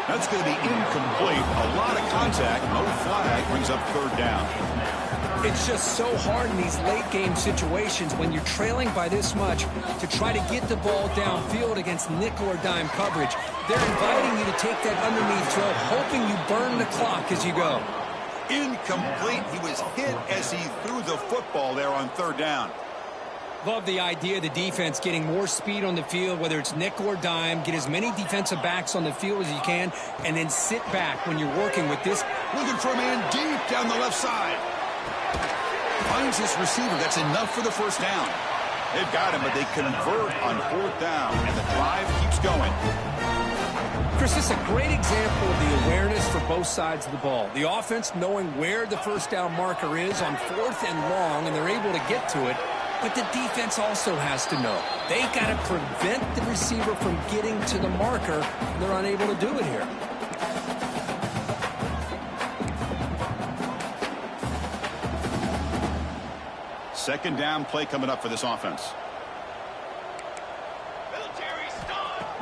That's going to be incomplete. A lot of contact. No flag. Brings up third down. It's just so hard in these late-game situations when you're trailing by this much to try to get the ball downfield against nickel or dime coverage. They're inviting you to take that underneath throw, hoping you burn the clock as you go. Incomplete. He was hit as he threw the football there on third down. Love the idea of the defense getting more speed on the field, whether it's nickel or dime. Get as many defensive backs on the field as you can, and then sit back when you're working with this. Looking for a man deep down the left side. Finds this receiver. That's enough for the first down. They've got him, but they convert on fourth down, and the drive keeps going. Chris, this is a great example of the awareness for both sides of the ball. The offense knowing where the first down marker is on fourth and long, and they're able to get to it. But the defense also has to know. They got to prevent the receiver from getting to the marker. They're unable to do it here. Second down play coming up for this offense.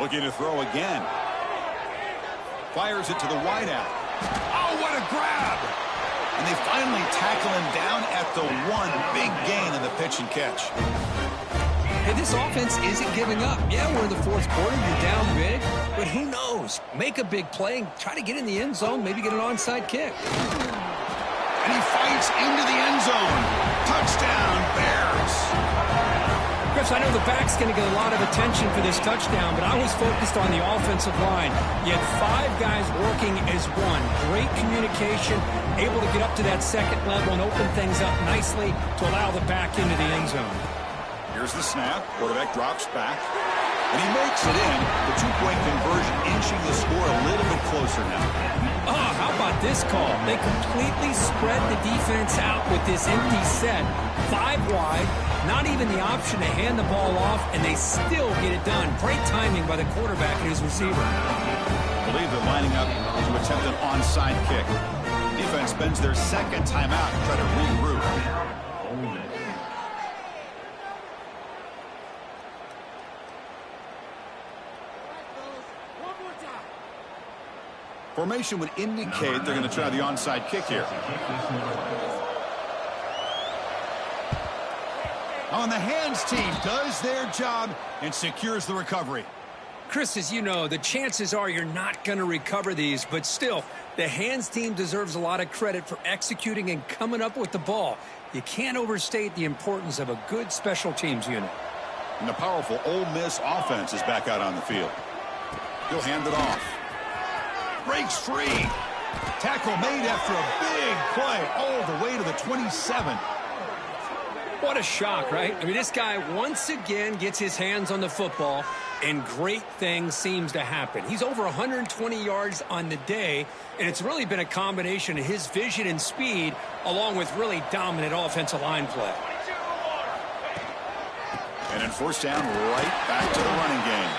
Looking to throw again. Fires it to the wideout. Oh, what a grab! And they finally tackle him down at the one. Big gain in the pitch and catch. Hey, this offense isn't giving up. Yeah, we're in the fourth quarter. You're down big. But who knows? Make a big play. Try to get in the end zone. Maybe get an onside kick. And he fights into the end zone. Touchdown, Bears. Chris, I know the back's going to get a lot of attention for this touchdown, but I was focused on the offensive line. You had 5 guys working as one. Great communication, able to get up to that second level and open things up nicely to allow the back into the end zone. Here's the snap. Quarterback drops back. And he makes it in. The two-point conversion inching the score a little bit closer now. Oh, how about this call? They completely spread the defense out with this empty set. 5 wide, not even the option to hand the ball off, and they still get it done. Great timing by the quarterback and his receiver. I believe they're lining up to attempt an onside kick. Defense spends their second timeout to try to regroup. Formation would indicate they're going to try the onside kick here. On the hands team does their job and secures the recovery. Chris, as you know, the chances are you're not going to recover these, but still, the hands team deserves a lot of credit for executing and coming up with the ball. You can't overstate the importance of a good special teams unit. And the powerful Ole Miss offense is back out on the field. He'll hand it off. Breaks free. Tackle made after a big play all the way to the 27. What a shock, right? I mean, this guy once again gets his hands on the football, and great things seems to happen. He's over 120 yards on the day, and it's really been a combination of his vision and speed along with really dominant offensive line play. And in first down, right back to the running game.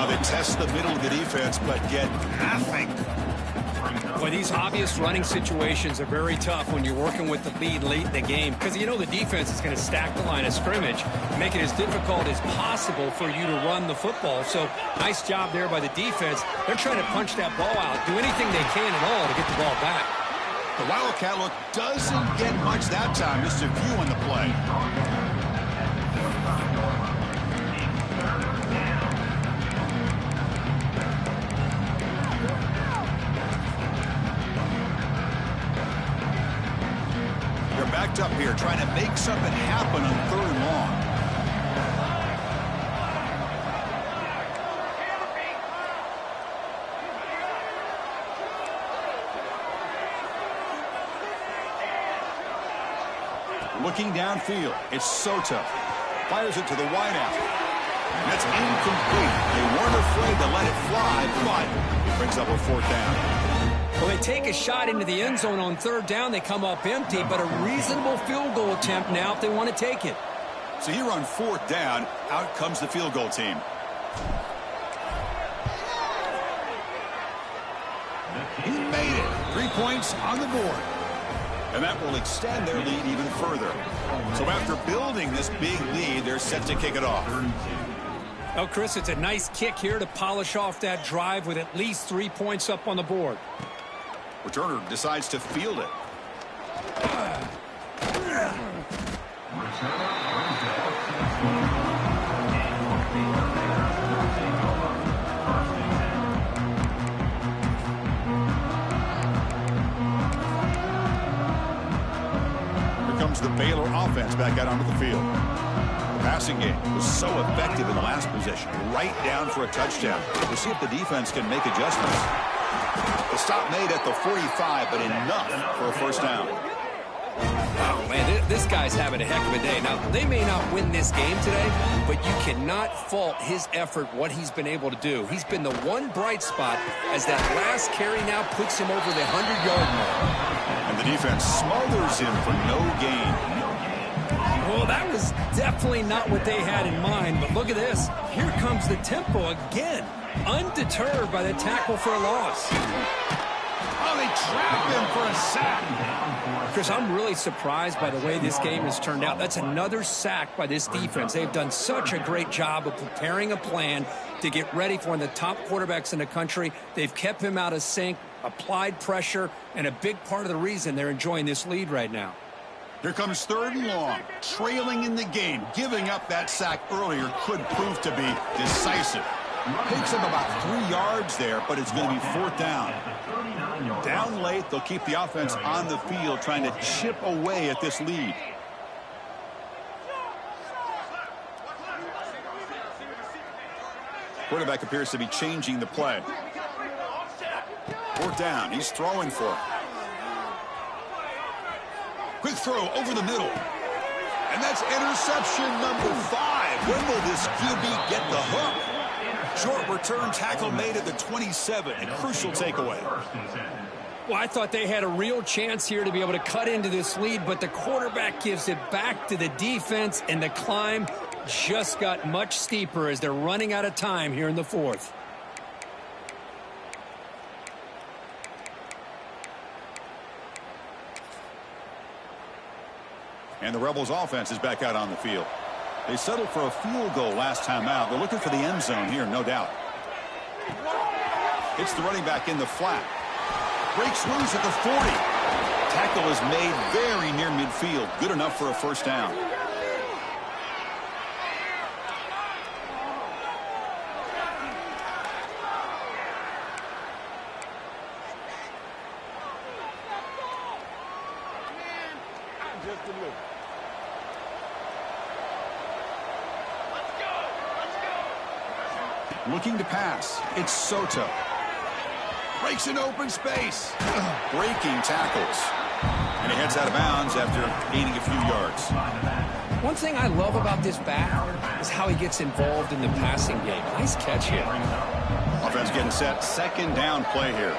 They test the middle of the defense, but get nothing. Well, these obvious running situations are very tough when you're working with the lead late in the game because you know the defense is going to stack the line of scrimmage, make it as difficult as possible for you to run the football. So nice job there by the defense. They're trying to punch that ball out, do anything they can at all to get the ball back. The Wildcat look doesn't get much that time. Just a few on the play. Backed up here, trying to make something happen on 3rd and long. Looking downfield, it's Soto. Fires it to the wideout. That's incomplete. They weren't afraid to let it fly, but it brings up a 4th down. Well, they take a shot into the end zone on 3rd down. They come up empty, but a reasonable field goal attempt now if they want to take it. So here on 4th down, out comes the field goal team. He made it. 3 points on the board. And that will extend their lead even further. So after building this big lead, they're set to kick it off. Oh, Chris, it's a nice kick here to polish off that drive with at least 3 points up on the board. Returner decides to field it. Here comes the Baylor offense back out onto the field. The passing game was so effective in the last possession, right down for a touchdown. We'll see if the defense can make adjustments. The stop made at the 45, but enough for a 1st down. Oh, man, this guy's having a heck of a day. Now, they may not win this game today, but you cannot fault his effort, what he's been able to do. He's been the one bright spot as that last carry now puts him over the 100-yard mark. And the defense smothers him for no gain. Well, that was definitely not what they had in mind, but look at this. Here comes the tempo again, undeterred by the tackle for a loss. Oh, they trap him for a sack. Chris, I'm really surprised by the way this game has turned out. That's another sack by this defense. They've done such a great job of preparing a plan to get ready for one of the top quarterbacks in the country. They've kept him out of sync, applied pressure, and a big part of the reason they're enjoying this lead right now. Here comes 3rd and long, trailing in the game. Giving up that sack earlier could prove to be decisive. Takes him about 3 yards there, but it's going to be 4th down. Down late, they'll keep the offense on the field trying to chip away at this lead. Quarterback appears to be changing the play. 4th down, he's throwing for it. Quick throw over the middle. And that's interception number 5. When will this QB get the hook? Short return tackle made at the 27. A crucial takeaway. Well, I thought they had a real chance here to be able to cut into this lead, but the quarterback gives it back to the defense, and the climb just got much steeper as they're running out of time here in the 4th. And the Rebels offense is back out on the field. They settled for a field goal last time out. They're looking for the end zone here, no doubt. It's the running back in the flat. Breaks loose at the 40. Tackle is made very near midfield. Good enough for a first down. Looking to pass. It's Soto. Breaks an open space. Breaking tackles. And he heads out of bounds after gaining a few yards. One thing I love about this back is how he gets involved in the passing game. Nice catch here. Offense getting set. Second down play here.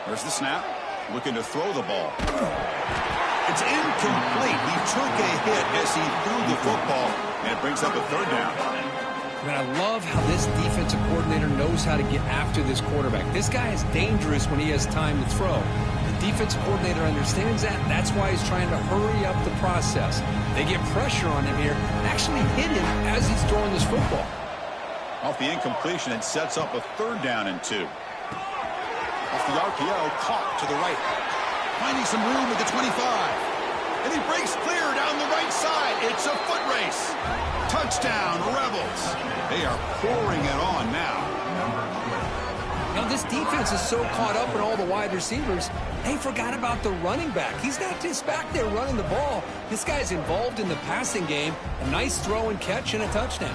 There's the snap. Looking to throw the ball. It's incomplete. He took a hit as he threw the football, and it brings up a third down. And I love how this defensive coordinator knows how to get after this quarterback. This guy is dangerous when he has time to throw. The defensive coordinator understands that. That's why he's trying to hurry up the process. They get pressure on him here, actually hit him as he's throwing this football. Off the incompletion, it sets up a third down and 2. Off the RPO, caught to the right. Finding some room at the 25. And he breaks clear down the right side. It's a foot race. Touchdown, Rebels. They are pouring it on now. Now, this defense is so caught up in all the wide receivers, they forgot about the running back. He's not just back there running the ball. This guy's involved in the passing game. A nice throw and catch and a touchdown.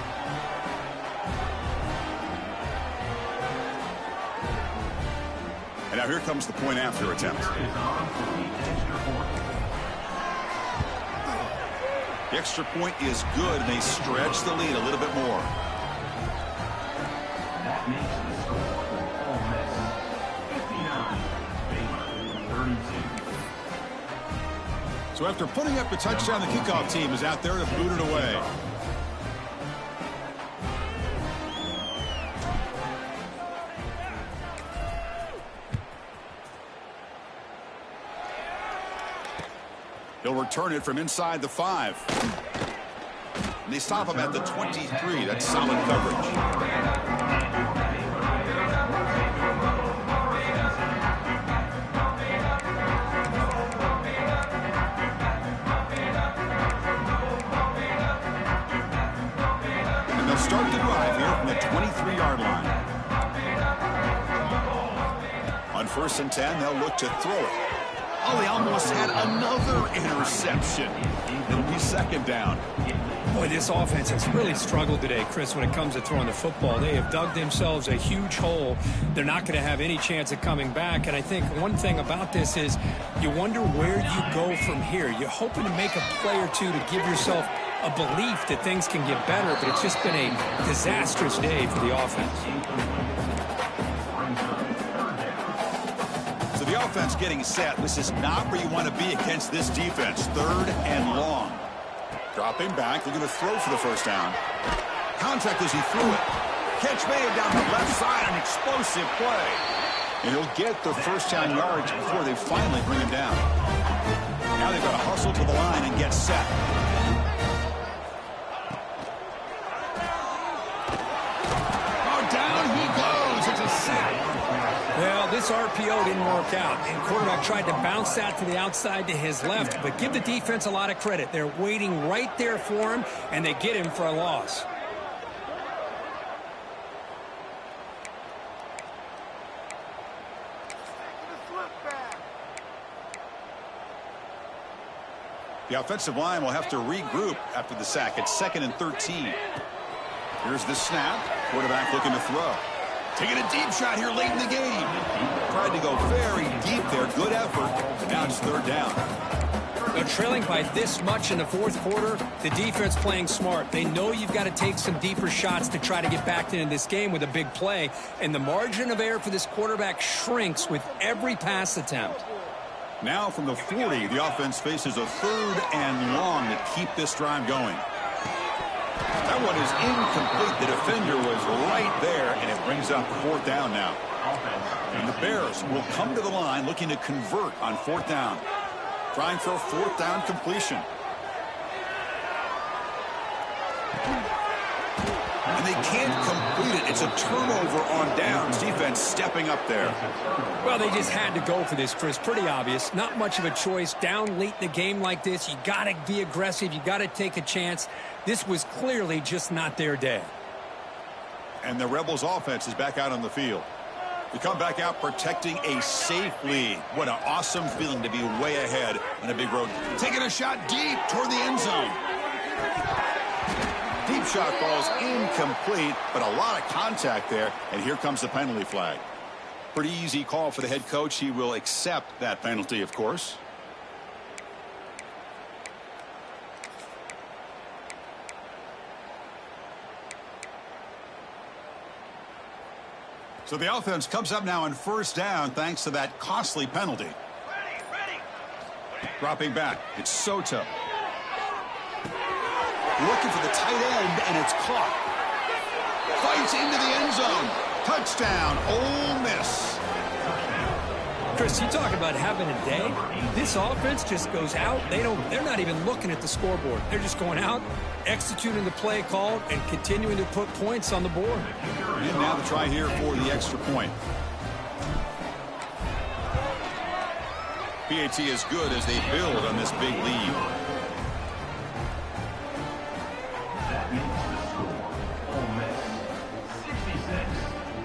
And now here comes the point after attempt. The extra point is good, and they stretch the lead a little bit more. That makes the score Ole Miss 59, Baylor 32. So after putting up the touchdown, the kickoff team is out there to boot it away. He'll return it from inside the 5. And they stop him at the 23. That's solid coverage. And they'll start the drive here from the 23-yard line. On 1st and 10, they'll look to throw it. Oh, they almost had another interception. It'll be second down. Boy, this offense has really struggled today, Chris, when it comes to throwing the football. They have dug themselves a huge hole. They're not going to have any chance of coming back. And I think one thing about this is you wonder where you go from here. You're hoping to make a play or two to give yourself a belief that things can get better, but it's just been a disastrous day for the offense. The offense getting set. This is not where you want to be against this defense. 3rd and long. Dropping back, looking to throw for the first down. Contact as he threw it. Catch made down the left side, an explosive play. And he'll get the first down yards before they finally bring him down. Now they've got to hustle to the line and get set. Oh, down he goes. It's a sack. Well, this RPO didn't work out, and quarterback tried to bounce that to the outside to his left, but give the defense a lot of credit. They're waiting right there for him, and they get him for a loss. The offensive line will have to regroup after the sack. It's 2nd and 13. Here's the snap. Quarterback looking to throw. Taking a deep shot here late in the game. Tried to go very deep there. Good effort. But now it's 3rd down. They're trailing by this much in the 4th quarter. The defense playing smart. They know you've got to take some deeper shots to try to get back into this game with a big play. And the margin of error for this quarterback shrinks with every pass attempt. Now from the 40, the offense faces a 3rd and long to keep this drive going. That one is incomplete. The defender was right there, and it brings up 4th down now. And the Bears will come to the line looking to convert on 4th down. Trying for a 4th down completion. And they can't complete it. It's a turnover on downs. Defense stepping up there. Well, they just had to go for this, Chris. Pretty obvious. Not much of a choice. Down late in the game like this, you got to be aggressive. You got to take a chance. This was clearly just not their day. And the Rebels offense is back out on the field. We come back out protecting a safe lead. What an awesome feeling to be way ahead on a big road. Taking a shot deep toward the end zone. Deep shot ball's incomplete, but a lot of contact there. And here comes the penalty flag. Pretty easy call for the head coach. He will accept that penalty, of course. So the offense comes up now on first down thanks to that costly penalty. Dropping back, it's Soto. Looking for the tight end, and it's caught. Fights into the end zone. Touchdown, Ole Miss. Chris, you talk about having a day. This offense just goes out. They're not even looking at the scoreboard. They're just going out, executing the play called, and continuing to put points on the board. And now the try here for the extra point. PAT is good as they build on this big lead. That means the score. Ole Miss 66,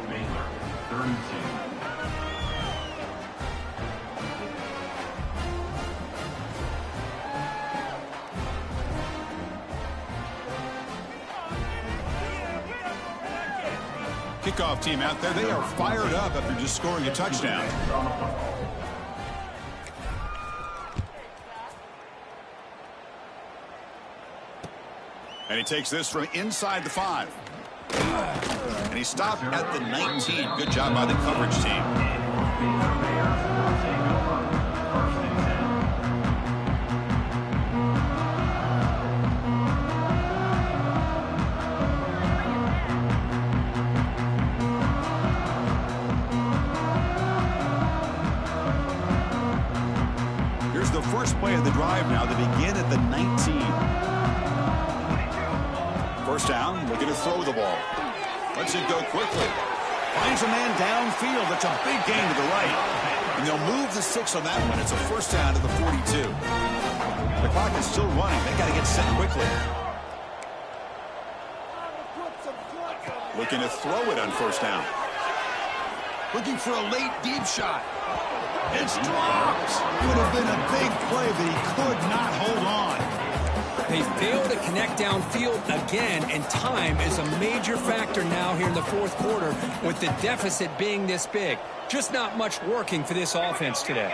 Baylor 32. Kickoff team out there, they are fired up after just scoring a touchdown. And he takes this from inside the 5. And he stopped at the 19. Good job by the coverage team. Here's the first play of the drive now. They begin at the 19. First down, looking to throw the ball. Lets it go quickly. Finds a man downfield. That's a big gain to the right. And they'll move the 6 on that one. It's a first down to the 42. The clock is still running. They got to get set quickly. Looking to throw it on first down. Looking for a late deep shot. It's dropped. Could have been a big play, but he could not hold on. They fail to connect downfield again, and time is a major factor now here in the fourth quarter with the deficit being this big. Just not much working for this offense today.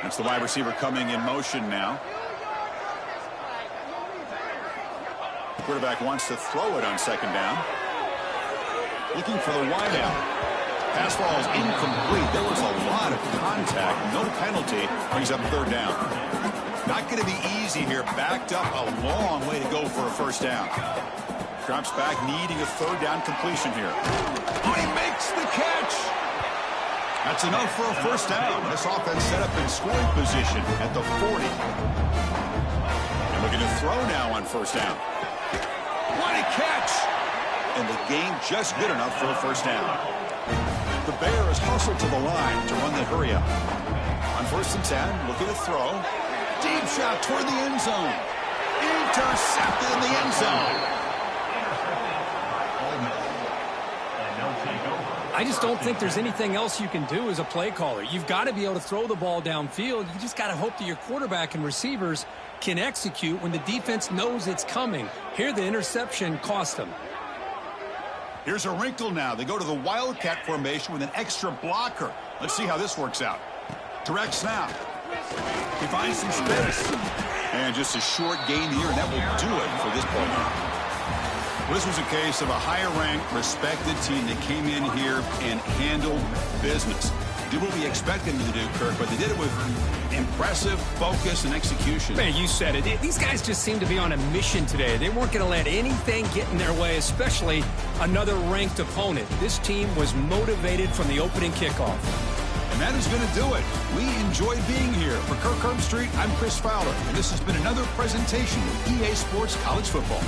It's the wide receiver coming in motion now. Quarterback wants to throw it on second down. Looking for the wideout. Pass ball is incomplete. There was a lot of contact. No penalty. Brings up third down. Not going to be easy here. Backed up a long way to go for a first down. Drops back, needing a third down completion here. Oh, he makes the catch. That's enough for a first down. This offense set up in scoring position at the 40. And looking to throw now on first down. What a catch. And the gain just good enough for a first down. The Bears hustle to the line to run the hurry up. On first and 10, looking to throw. Deep shot toward the end zone. Intercepted in the end zone. I just don't think there's anything else you can do as a play caller. You've got to be able to throw the ball downfield. You just got to hope that your quarterback and receivers can execute when the defense knows it's coming. Here, the interception cost them. Here's a wrinkle now. They go to the Wildcat formation with an extra blocker. Let's see how this works out. Direct snap. He finds some space. And just a short gain here, and that will do it for this ball game. This was a case of a higher-ranked, respected team that came in here and handled business. Did what we expected them to do, Kirk, but they did it with impressive focus and execution. Man, you said it. These guys just seem to be on a mission today. They weren't going to let anything get in their way, especially another ranked opponent. This team was motivated from the opening kickoff. And that is going to do it. We enjoyed being here. For Kirk Herbstreit, I'm Chris Fowler, and this has been another presentation of EA Sports College Football.